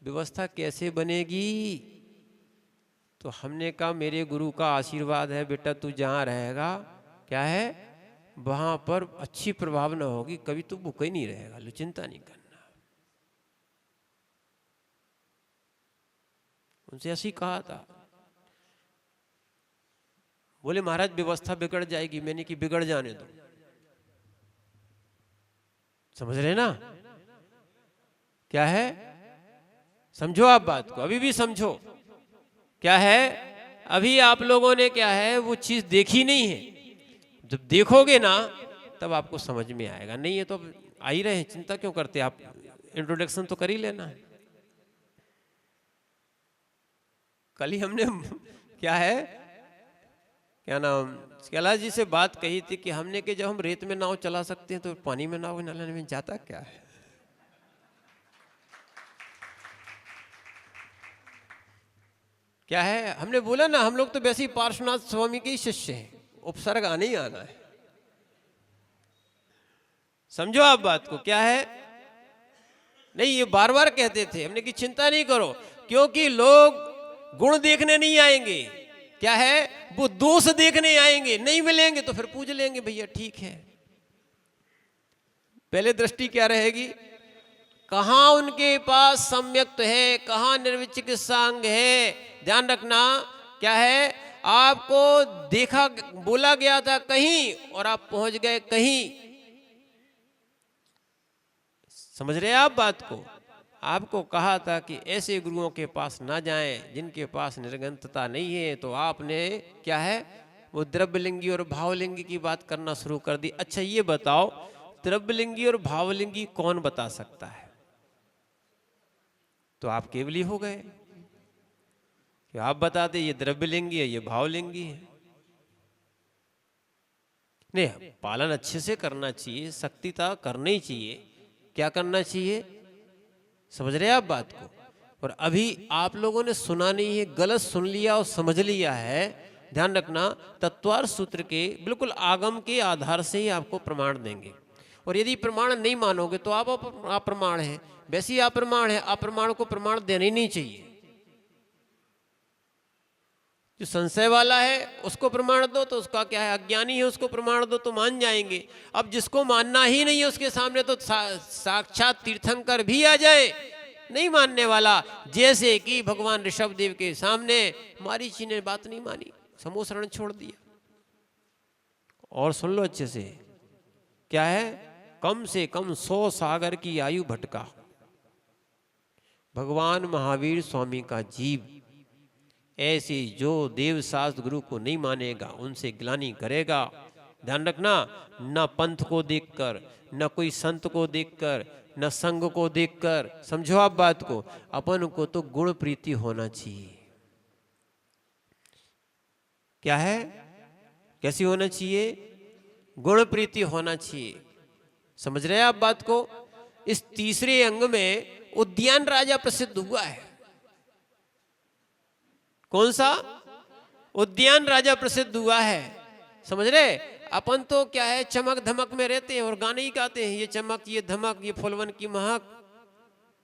व्यवस्था कैसे बनेगी? तो हमने कहा मेरे गुरु का आशीर्वाद है बेटा, तू जहां रहेगा, क्या है, वहां पर अच्छी प्रभाव ना होगी, कभी तू भूखा ही नहीं रहेगा, लो चिंता नहीं करना। उनसे ऐसे ही कहा था। बोले महाराज व्यवस्था बिगड़ जाएगी। मैंने कि बिगड़ जाने दो। समझ रहे ना क्या है? समझो आप बात को, अभी भी समझो क्या है। अभी आप लोगों ने क्या है वो चीज देखी नहीं है। जब देखोगे ना तब आपको समझ में आएगा। नहीं है तो अब आ ही रहे हैं, चिंता क्यों करते? आप इंट्रोडक्शन तो कर ही लेना है। कल ही हमने क्या है, क्या नाम, कैलाश जी से बात कही थी कि हमने कि जब हम रेत में नाव चला सकते हैं तो पानी में नाव चलाने में जाता क्या है? क्या है, हमने बोला ना हम लोग तो वैसे ही पार्श्वनाथ स्वामी के ही शिष्य हैं, उपसर्ग आने ही आना है। समझो आप बात को क्या है। नहीं ये बार बार कहते थे हमने कि चिंता नहीं करो, क्योंकि लोग गुण देखने नहीं आएंगे, क्या है वो दोष देखने आएंगे। नहीं मिलेंगे तो फिर पूछ लेंगे भैया ठीक है। पहले दृष्टि क्या रहेगी, कहां उनके पास सम्यक्त है, कहां निर्विचिकित्सांग है। ध्यान रखना क्या है, आपको देखा बोला गया था कहीं और आप पहुंच गए कहीं। समझ रहे हैं आप बात को? आपको कहा था कि ऐसे गुरुओं के पास ना जाएं जिनके पास निर्गंतता नहीं है, तो आपने क्या है वो द्रव्यलिंगी और भावलिंगी की बात करना शुरू कर दी। अच्छा ये बताओ द्रव्यलिंगी और भावलिंगी कौन बता सकता है? तो आप केवली हो गए कि आप बताते ये द्रव्यलिंगी है ये भावलिंगी है। नहीं, पालन अच्छे से करना चाहिए, शक्तिता करनी चाहिए। क्या करना चाहिए? समझ रहे हैं आप बात को? और अभी आप लोगों ने सुना नहीं है, गलत सुन लिया और समझ लिया है। ध्यान रखना तत्वार्थ सूत्र के बिल्कुल आगम के आधार से ही आपको प्रमाण देंगे, और यदि प्रमाण नहीं मानोगे तो आप अप्रमाण है। वैसे ही अप्रमाण है, अप्रमाण को प्रमाण देना ही नहीं चाहिए। जो संशय वाला है उसको प्रमाण दो तो उसका क्या है, अज्ञानी है उसको प्रमाण दो तो मान जाएंगे। अब जिसको मानना ही नहीं है उसके सामने तो साक्षात तीर्थंकर भी आ जाए, नहीं मानने वाला। जैसे कि भगवान ऋषभ देव के सामने मारीची ने बात नहीं मानी, समोसरण छोड़ दिया। और सुन लो अच्छे से क्या है, कम से कम 100 सागर की आयु भटका भगवान महावीर स्वामी का जीव। ऐसे जो देव शास्त्र गुरु को नहीं मानेगा उनसे ग्लानि करेगा। ध्यान रखना, न पंथ को देखकर, न कोई संत को देखकर, न संग को देखकर। समझो आप बात को, अपन को तो गुण प्रीति होना चाहिए। क्या है, कैसी होना चाहिए? गुण प्रीति होना चाहिए। समझ रहे हैं आप बात को? इस तीसरे अंग में उद्यान राजा प्रसिद्ध हुआ है। कौन सा? उद्यान राजा प्रसिद्ध हुआ है। समझ रहे? अपन तो क्या है चमक धमक में रहते हैं और गाने ही गाते हैं, ये चमक ये धमक ये फुलवन की महक,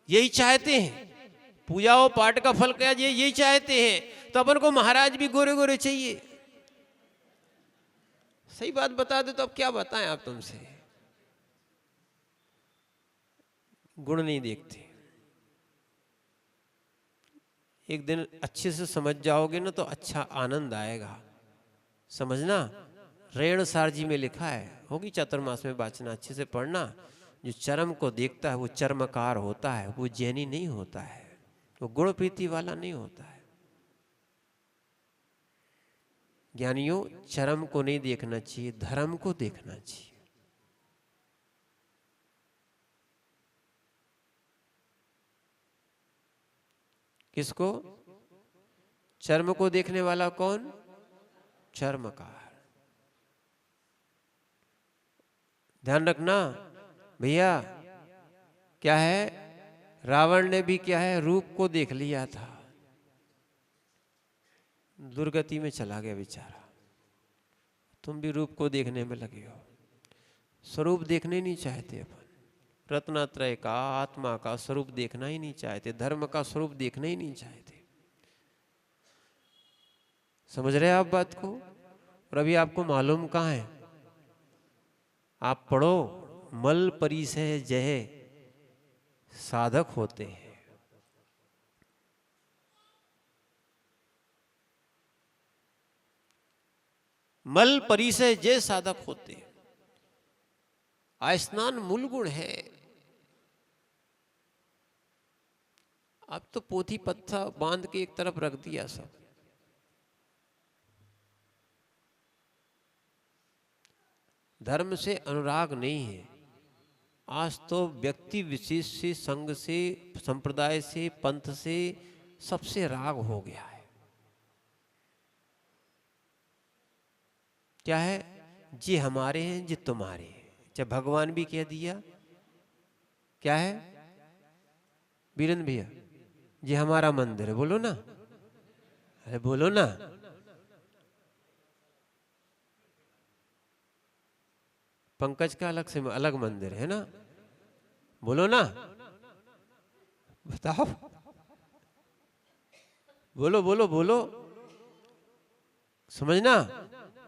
यही चाहते हैं। पूजा और पाठ का फल क्या, ये यही चाहते हैं। तो अपन को महाराज भी गोरे गोरे चाहिए। सही बात बता दे तो अब क्या बताएं आप तुमसे। गुण नहीं देखते। एक दिन अच्छे से समझ जाओगे ना तो अच्छा आनंद आएगा। समझना, रेण सार जी में लिखा है, होगी चातुर्मास में वाचना, अच्छे से पढ़ना। जो चरम को देखता है वो चर्मकार होता है, वो जैनी नहीं होता है, वो गुण प्रीति वाला नहीं होता है। ज्ञानियों चरम को नहीं देखना चाहिए, धर्म को देखना चाहिए। किसको? चर्म को देखने वाला कौन? चर्मकार। ध्यान रखना भैया, क्या है रावण ने भी क्या है रूप को देख लिया था, दुर्गति में चला गया बेचारा। तुम भी रूप को देखने में लगे हो, स्वरूप देखने नहीं चाहते अपन। रत्नात्रय का, आत्मा का स्वरूप देखना ही नहीं चाहते, धर्म का स्वरूप देखना ही नहीं चाहते। समझ रहे हैं आप बात को? और अभी आपको मालूम कहाँ है? आप पढ़ो, मल परिसह जय साधक होते हैं। मल परिसय जय साधक होते। आस्नान मूल गुण है। अब तो पोथी पत्था बांध के एक तरफ रख दिया सब। धर्म से अनुराग नहीं है। आज तो व्यक्ति विशेष से, संघ से, संप्रदाय से, पंथ से, सबसे राग हो गया है। क्या है? ये हमारे हैं, ये तुम्हारे हैं। जब भगवान भी कह दिया, क्या है बीरेंद्र भैया, ये हमारा मंदिर है, बोलो ना, अरे बोलो ना। पंकज का अलग से अलग मंदिर है ना, बोलो ना, बताओ, बोलो बोलो बोलो, समझना।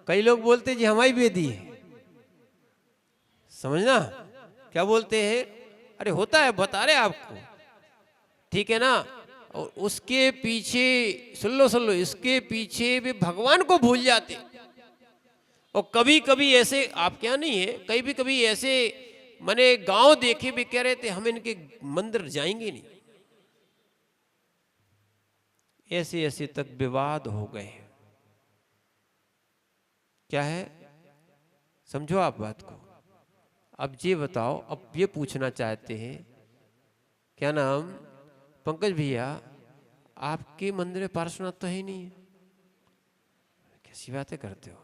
कई लोग बोलते जी हमारी बेदी है, समझना। क्या बोलते हैं? अरे होता है, बता रहे आपको, ठीक है ना। और उसके पीछे सुन लो, इसके पीछे भी भगवान को भूल जाते। और कभी कभी ऐसे, आप क्या नहीं है, कभी कभी ऐसे मैंने गांव देखे भी कह रहे थे हम इनके मंदिर जाएंगे नहीं। ऐसे ऐसे तक विवाद हो गए। क्या है? समझो आप बात को। अब ये बताओ, अब ये पूछना चाहते हैं, क्या नाम पंकज भैया, आपके मंदिर में पार्श्वनाथ तो है ही नहीं है। कैसी बातें करते हो,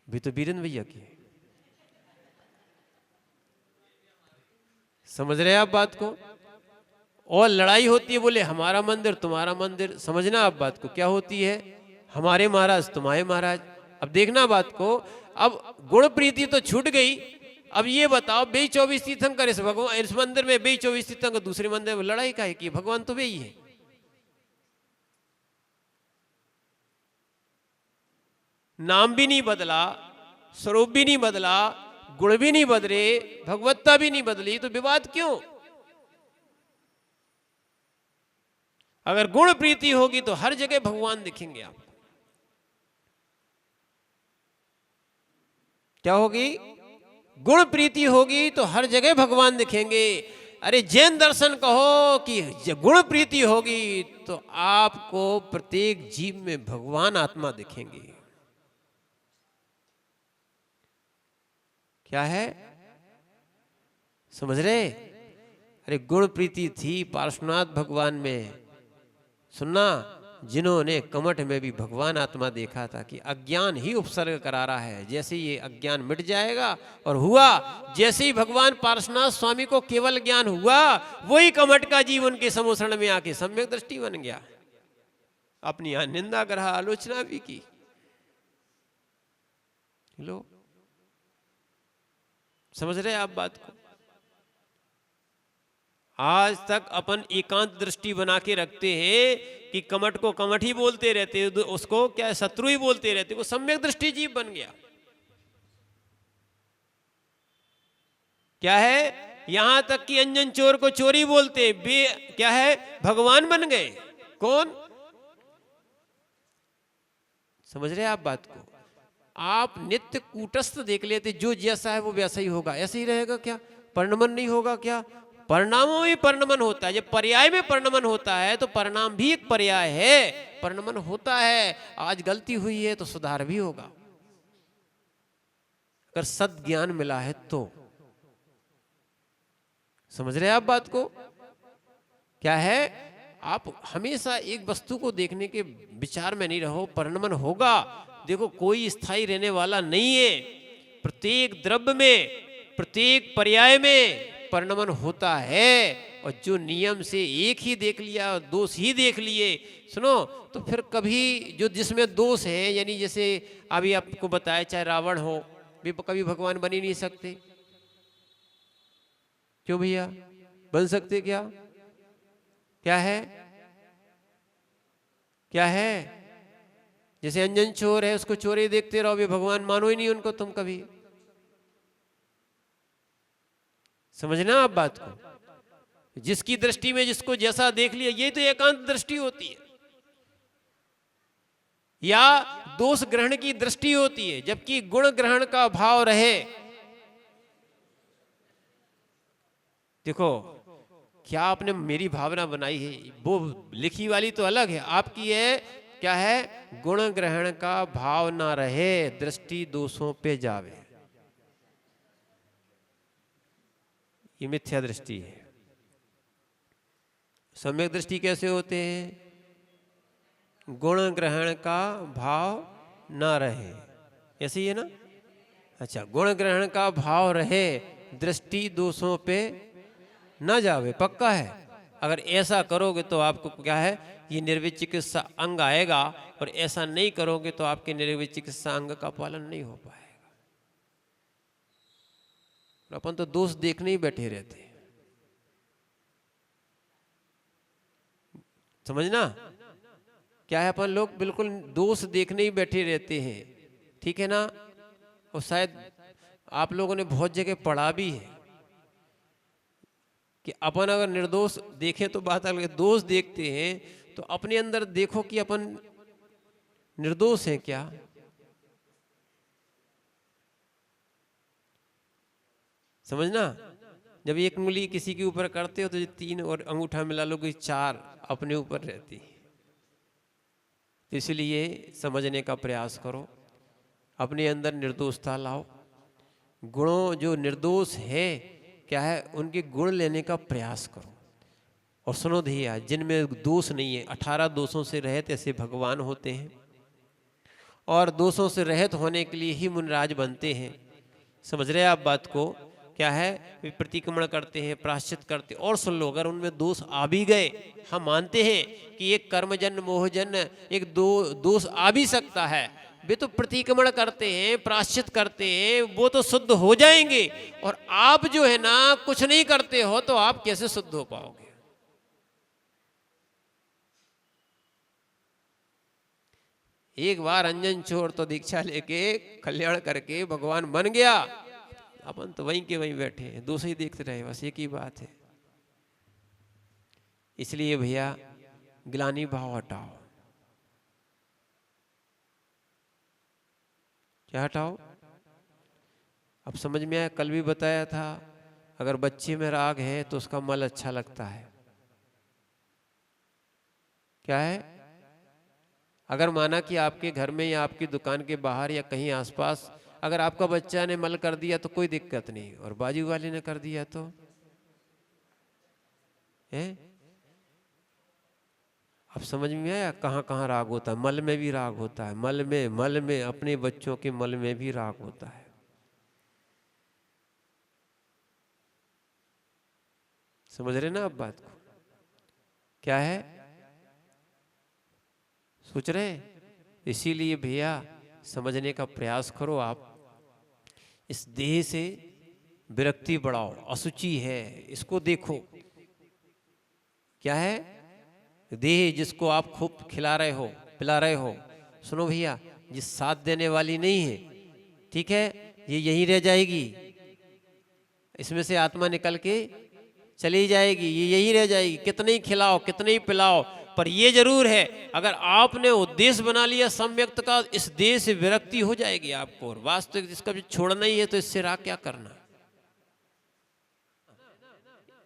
भी तो बीरेंद्र भैया की है। समझ रहे हैं आप बात को? और लड़ाई होती है, बोले हमारा मंदिर तुम्हारा मंदिर। समझना आप बात को, क्या होती है, हमारे महाराज तुम्हारे महाराज। अब देखना बात को। अब गुण प्रीति तो छूट गई। अब ये बताओ, बेई 24 तीर्थंकर इस भगवान, इस मंदिर में बेई 24 तीर्थंकर, दूसरे मंदिर में लड़ाई का है कि भगवान तो बेई है। नाम भी नहीं बदला, स्वरूप भी नहीं बदला, गुण भी नहीं बदले, भगवत्ता भी नहीं बदली, तो विवाद क्यों? अगर गुण प्रीति होगी तो हर जगह भगवान दिखेंगे आप। क्या होगी? गुण प्रीति होगी तो हर जगह भगवान दिखेंगे। अरे जैन दर्शन कहो कि गुण प्रीति होगी तो आपको प्रत्येक जीव में भगवान आत्मा दिखेंगे। क्या है? समझ रहे? अरे गुण प्रीति थी पार्श्वनाथ भगवान में। सुनना, जिन्होंने कमठ में भी भगवान आत्मा देखा था कि अज्ञान ही उपसर्ग करा रहा है, जैसे ये अज्ञान मिट जाएगा। और हुआ जैसे ही भगवान पार्श्वनाथ स्वामी को केवल ज्ञान हुआ, वही कमठ का जीवन के समोषण में आके सम्यक दृष्टि बन गया। अपनी यहां निंदा ग्रह आलोचना भी की। लो, समझ रहे आप बात को? आज तक अपन एकांत दृष्टि बना के रखते हैं कि कमठ को कमठ ही बोलते रहते, उसको क्या शत्रु ही बोलते रहते। वो सम्यक दृष्टि जीव बन गया। क्या है? यहां तक कि अंजन चोर को चोरी बोलते, क्या है, भगवान बन गए। कौन? समझ रहे आप बात को? आप नित्य कूटस्थ देख लेते, जो जैसा है वो वैसा ही होगा। ऐसे ही रहेगा क्या? परिणमन नहीं होगा क्या? परिणामों में परिणमन होता है। जब पर्याय में परिणमन होता है तो परिणाम भी एक पर्याय है, परिणमन होता है। आज गलती हुई है तो सुधार भी होगा, अगर सद ज्ञान मिला है तो। समझ रहे हैं आप बात को? क्या है? आप हमेशा एक वस्तु को देखने के विचार में नहीं रहो, परिणमन होगा। देखो, कोई स्थायी रहने वाला नहीं है। प्रत्येक द्रव्य में, प्रत्येक पर्याय में परिणमन होता है। और जो नियम से एक ही देख लिया, दोष ही देख लिए, सुनो, तो फिर कभी जो जिसमें दोष है, यानी जैसे अभी आपको बताया, चाहे रावण हो, भी कभी भगवान बन ही नहीं सकते। क्यों भैया? बन सकते क्या? क्या है? क्या है? जैसे अंजन चोर है, उसको चोरी देखते रहो, भी भगवान मानो ही नहीं उनको तुम कभी। समझना आप बात को? जिसकी दृष्टि में जिसको जैसा देख लिया, ये तो एकांत दृष्टि होती है। या दोष ग्रहण की दृष्टि होती है, जबकि गुण ग्रहण का भाव रहे। देखो क्या आपने मेरी भावना बनाई है, वो लिखी वाली तो अलग है, आपकी है क्या है, गुण ग्रहण का भाव ना रहे, दृष्टि दोषों पे जावे, ये मिथ्या दृष्टि है। सम्यक दृष्टि कैसे होते हैं, गुण ग्रहण का भाव ना रहे, ऐसे ही है ना। अच्छा, गुण ग्रहण का भाव रहे, दृष्टि दोषों पे ना जावे, पक्का है। अगर ऐसा करोगे तो आपको क्या है, ये निर्विचिकित्सा अंग आएगा, और ऐसा नहीं करोगे तो आपके निर्विचिकित्सा अंग का पालन नहीं हो पाएगा। अपन तो दोष देखने ही बैठे रहते हैं, समझना क्या है, अपन लोग बिल्कुल दोष देखने ही बैठे रहते हैं, ठीक है ना। और शायद आप लोगों ने बहुत जगह पढ़ा भी है कि अपन अगर निर्दोष देखें तो बात अलग है, दोष देखते हैं तो अपने अंदर देखो कि अपन निर्दोष हैं क्या। समझना, जब एक उंगली किसी के ऊपर करते हो तो ये 3 और अंगूठा मिला लो कि 4 अपने ऊपर रहती है। तो इसलिए समझने का प्रयास करो, अपने अंदर निर्दोषता लाओ, गुणों जो निर्दोष है क्या है, उनके गुण लेने का प्रयास करो। और सुनो धिया, जिनमें दोष नहीं है, 18 दोषों से रहित ऐसे भगवान होते हैं, और दोषों से रहित होने के लिए ही मुनिराज बनते हैं। समझ रहे आप बात को, क्या है, वे प्रतिक्रमण करते हैं, प्रायश्चित करते। और सुन लो, अगर उनमें दोष आ भी गए, हम मानते हैं कि एक कर्मजन्य मोहजन्य एक दोष आ भी सकता है, वे तो प्रतिक्रमण करते हैं, प्रायश्चित करते हैं, वो तो शुद्ध हो जाएंगे। और आप जो है ना कुछ नहीं करते हो, तो आप कैसे शुद्ध हो पाओगे। एक बार अंजन छोड़ तो दीक्षा लेके कल्याण करके भगवान बन गया, अपन तो वहीं के वहीं बैठे हैं, दूसरे ही देखते रहे, बस एक ही बात है। इसलिए भैया ग्लानि भाव हटाओ। क्या हटाओ, अब समझ में आया। कल भी बताया था, अगर बच्चे में राग है तो उसका मल अच्छा लगता है। क्या है, अगर माना कि आपके घर में या आपकी दुकान के बाहर या कहीं आसपास अगर आपका बच्चा ने मल कर दिया तो कोई दिक्कत नहीं, और बाजू वाले ने कर दिया तो है। अब समझ में आया कहाँ कहाँ राग होता है। मल में भी राग होता है, मल में अपने बच्चों के मल में भी राग होता है। समझ रहे ना आप बात को, क्या है, सोच रहे। इसीलिए भैया समझने का प्रयास करो। आप इस देह से विरक्ति बढ़ाओ। अशुचि है, इसको देखो, क्या है, देह जिसको आप खूब खिला रहे हो, पिला रहे हो। सुनो भैया, ये साथ देने वाली नहीं है, ठीक है, ये यहीं रह जाएगी, इसमें से आत्मा निकल के चली जाएगी, ये यहीं रह जाएगी। कितने ही खिलाओ, कितने ही पिलाओ, पर ये जरूर है, अगर आपने उद्देश्य बना लिया सम्यक्त का, इस देह से विरक्ति हो जाएगी आपको। और वास्तविक इसका भी छोड़ना ही है, तो इससे राग क्या करना,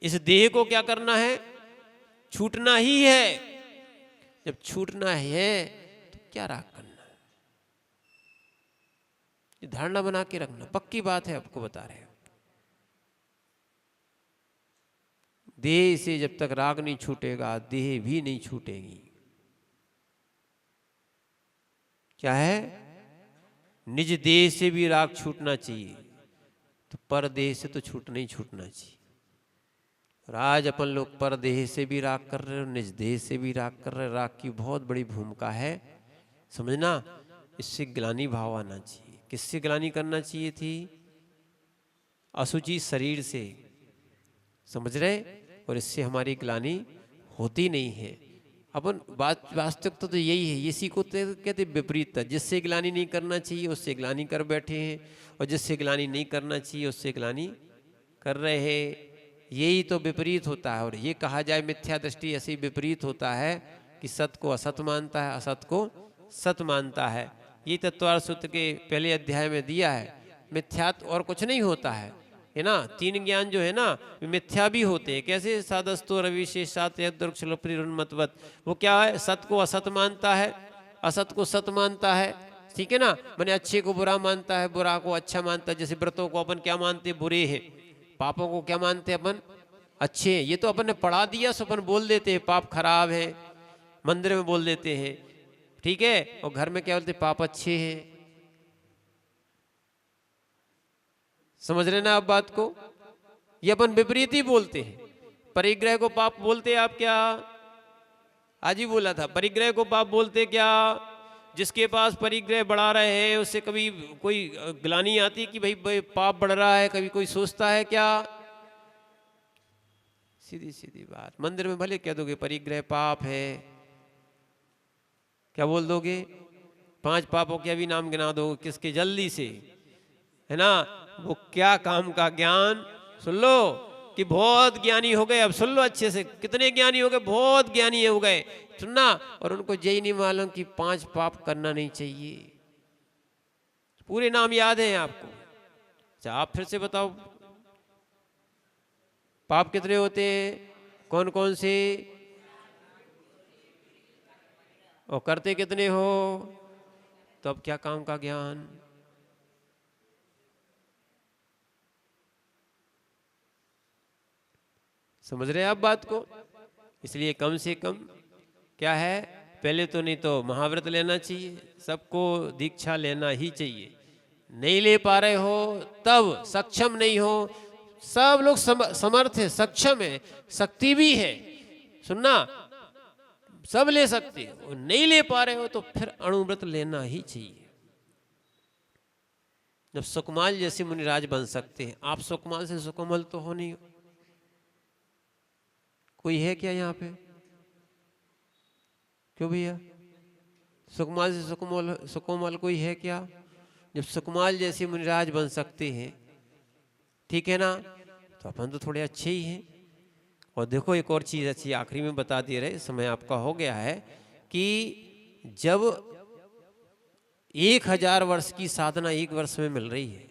इस देह को क्या करना है, छूटना ही है। जब छूटना है तो क्या राग करना, ये धारणा बना के रखना, पक्की बात है, आपको बता रहे हैं। देह से जब तक राग नहीं छूटेगा, देह भी नहीं छूटेगी। क्या है, निज देह से भी राग छूटना चाहिए, तो पर देह से तो छूटना ही छूटना चाहिए। और आज अपन लोग पर देह से भी राग कर रहे हो, निज देह से भी राग कर रहे। राग की बहुत बड़ी भूमिका है, समझना। इससे ग्लानि भाव आना चाहिए। किससे ग्लानि करना चाहिए थी, अशुचि शरीर से, समझ रहे। और इससे हमारी ग्लानि होती नहीं है। अपन बात वास्तविकता तो यही है, इसी को कहते विपरीतता। जिससे ग्लानि नहीं करना चाहिए उससे ग्लानि कर बैठे हैं, और जिससे ग्लानि नहीं करना चाहिए उससे ग्लानि कर रहे हैं। यही तो विपरीत होता है। और ये कहा जाए मिथ्या दृष्टि ऐसी विपरीत होता है कि सत को असत मानता है, असत को सत मानता है। ये तत्वार सूत्र के पहले अध्याय में दिया है। मिथ्यात्व और कुछ नहीं होता है ना। तीन ज्ञान जो है ना मिथ्या भी होते हैं। कैसे? सादस्तो रविशेषात यदुर्क्षलोप्रिरुन्मतवत। वो क्या है? सत को असत मानता है, असत को सत मानता है, ठीक है ना। मैंने अच्छे को बुरा मानता है, बुरा को अच्छा मानता है। जैसे व्रतों को अपन क्या मानते? बुरे हैं। पापों को क्या मानते अपन? अच्छे हैं। ये तो अपन ने पढ़ा दिया, सो अपन बोल देते हैं पाप खराब है, मंदिर में बोल देते हैं, ठीक है। और घर में क्या बोलते? पाप अच्छे हैं। समझ रहे ना आप बात को? ये अपन विपरीत ही बोलते हैं। परिग्रह को पाप बोलते आप क्या? आज ही बोला था, परिग्रह को पाप बोलते क्या? जिसके पास परिग्रह बढ़ा रहे हैं उससे कभी कोई ग्लानि आती कि भाई पाप बढ़ रहा है? कभी कोई सोचता है क्या? सीधी सीधी बात। मंदिर में भले कह दोगे परिग्रह पाप है, क्या बोल दोगे? 5 पापों के अभी नाम गिना दो किसके? जल्दी से, है ना। वो क्या काम का ज्ञान? सुन लो कि बहुत ज्ञानी हो गए। अब सुन लो अच्छे से, कितने ज्ञानी हो गए? बहुत ज्ञानी हो गए, सुनना। और उनको यही नहीं मालूम कि 5 पाप करना नहीं चाहिए। पूरे नाम याद है आपको? अच्छा, आप फिर से बताओ पाप कितने होते हैं? कौन कौन से? और करते कितने हो? तो अब क्या काम का ज्ञान? समझ रहे हैं आप बात को? इसलिए कम से कम क्या है, पहले तो नहीं तो महाव्रत लेना चाहिए, सबको दीक्षा लेना ही चाहिए। नहीं ले पा रहे हो तब, सक्षम नहीं हो, सब लोग समर्थ है, सक्षम है, शक्ति भी है, सुनना, सब ले सकते हो। नहीं ले पा रहे हो तो फिर अणुव्रत लेना ही चाहिए। जब सुकमाल जैसे मुनिराज बन सकते हैं, आप सुकमाल से सुकोमल तो हो नहीं। कोई है क्या यहाँ पे? क्यों भैया? सुकमाल से सुकोमल कोई है क्या? जब सुकमाल जैसे मुनिराज बन सकते हैं, ठीक है ना, तो अपन तो थोड़े अच्छे ही हैं। और देखो एक और चीज अच्छी आखिरी में बता दे रहे, समय आपका हो गया है, कि जब 1000 वर्ष की साधना 1 वर्ष में मिल रही है,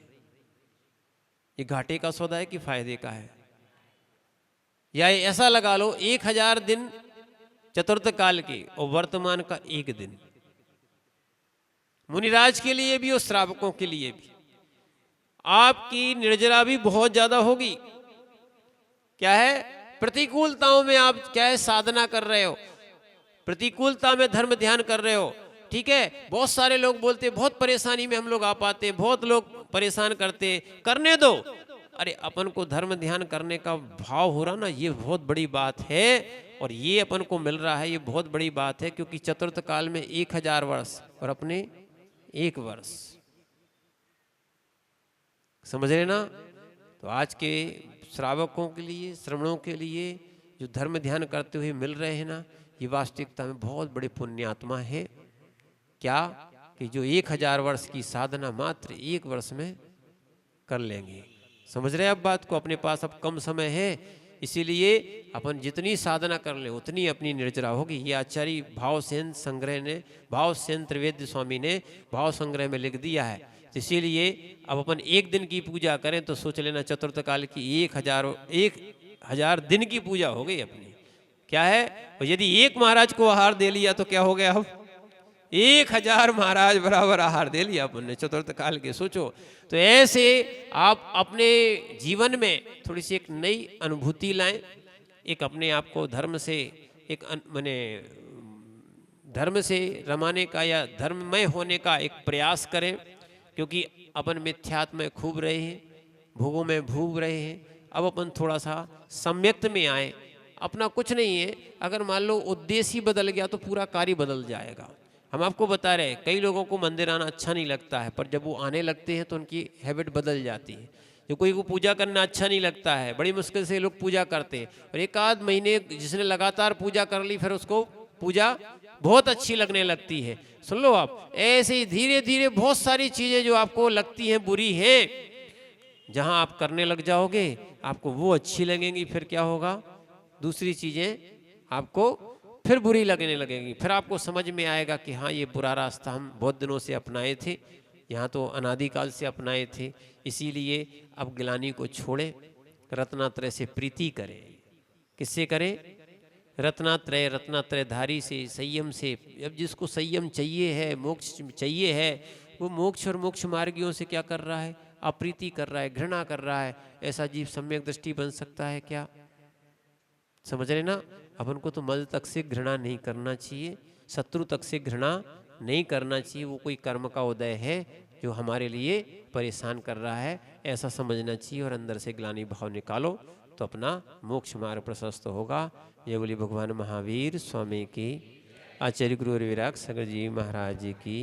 ये घाटे का सौदा है कि फायदे का है? या ऐसा लगा लो 1000 दिन चतुर्थ काल के और वर्तमान का 1 दिन, मुनिराज के लिए भी और श्रावकों के लिए भी। आपकी निर्जरा भी बहुत ज्यादा होगी। क्या है? प्रतिकूलताओं में आप क्या है साधना कर रहे हो, प्रतिकूलता में धर्म ध्यान कर रहे हो, ठीक है। बहुत सारे लोग बोलते हैं बहुत परेशानी में हम लोग आ पाते हैं, बहुत लोग परेशान करते हैं, करने दो। अरे अपन को धर्म ध्यान करने का भाव हो रहा ना, ये बहुत बड़ी बात है। और ये अपन को मिल रहा है, ये बहुत बड़ी बात है, क्योंकि चतुर्थ काल में 1000 वर्ष और अपने 1 वर्ष, समझ रहे ना। तो आज के श्रावकों के लिए, श्रवणों के लिए जो धर्म ध्यान करते हुए मिल रहे हैं ना, ये वास्तविकता में बहुत बड़े पुण्यात्मा है। क्या कि जो 1000 वर्ष की साधना मात्र 1 वर्ष में कर लेंगे। समझ रहे हैं आप बात को? अपने पास अब कम समय है, इसीलिए अपन जितनी साधना कर ले उतनी अपनी निर्जरा होगी। ये आचार्य भावसेन संग्रह ने, भावसेन त्रिवेद्य स्वामी ने भाव संग्रह में लिख दिया है। इसीलिए अब अपन 1 दिन की पूजा करें तो सोच लेना चतुर्थ काल की 1000 दिन की पूजा हो गई अपनी। क्या है? और यदि 1 महाराज को आहार दे लिया तो क्या हो गया? अब 1000 महाराज बराबर आहार दे लिया अपन ने चतुर्थ काल के। सोचो। तो ऐसे आप अपने जीवन में थोड़ी सी एक नई अनुभूति लाएं, एक अपने आप को धर्म से एक माने धर्म से रमाने का या धर्ममय होने का एक प्रयास करें, क्योंकि अपन मिथ्यात्व में खूब रहे हैं, भोगों में भूग रहे हैं। अब अपन थोड़ा सा सम्यक्त में आए। अपना कुछ नहीं है, अगर मान लो उद्देश्य ही बदल गया तो पूरा कार्य बदल जाएगा। हम आपको बता रहे हैं, कई लोगों को मंदिर आना अच्छा नहीं लगता है, पर जब वो आने लगते हैं तो उनकी हैबिट बदल जाती है। जो कोई को पूजा करना अच्छा नहीं लगता है, बड़ी मुश्किल से लोग पूजा करते हैं, और 1 महीने जिसने लगातार पूजा कर ली फिर उसको पूजा बहुत अच्छी लगने लगती है। सुन लो आप, ऐसे ही धीरे धीरे बहुत सारी चीजें जो आपको लगती हैं बुरी हैं, जहां आप करने लग जाओगे आपको वो अच्छी लगेंगी। फिर क्या होगा? दूसरी चीजें आपको फिर बुरी लगने लगेगी, फिर आपको समझ में आएगा कि हाँ ये बुरा रास्ता हम बहुत दिनों से अपनाए थे, यहाँ तो अनादिकाल से अपनाए थे। इसीलिए अब ग्लानि को छोड़ें, रत्नात्रय से प्रीति करें। किससे करें? रत्नात्रय, रत्नात्रयधारी से, संयम से। अब जिसको संयम चाहिए है, मोक्ष चाहिए है, वो मोक्ष और मोक्ष मार्गियों से क्या कर रहा है? अप्रीति कर रहा है, घृणा कर रहा है। ऐसा जीव सम्यक दृष्टि बन सकता है क्या? समझ रहे ना? अपन को तो मल तक से घृणा नहीं करना चाहिए, शत्रु तक से घृणा नहीं करना चाहिए। वो कोई कर्म का उदय है जो हमारे लिए परेशान कर रहा है, ऐसा समझना चाहिए और अंदर से ग्लानि भाव निकालो तो अपना मोक्ष मार्ग प्रशस्त होगा। ये बोली भगवान महावीर स्वामी की, आचार्य गुरु विराग सागर जी महाराज जी की।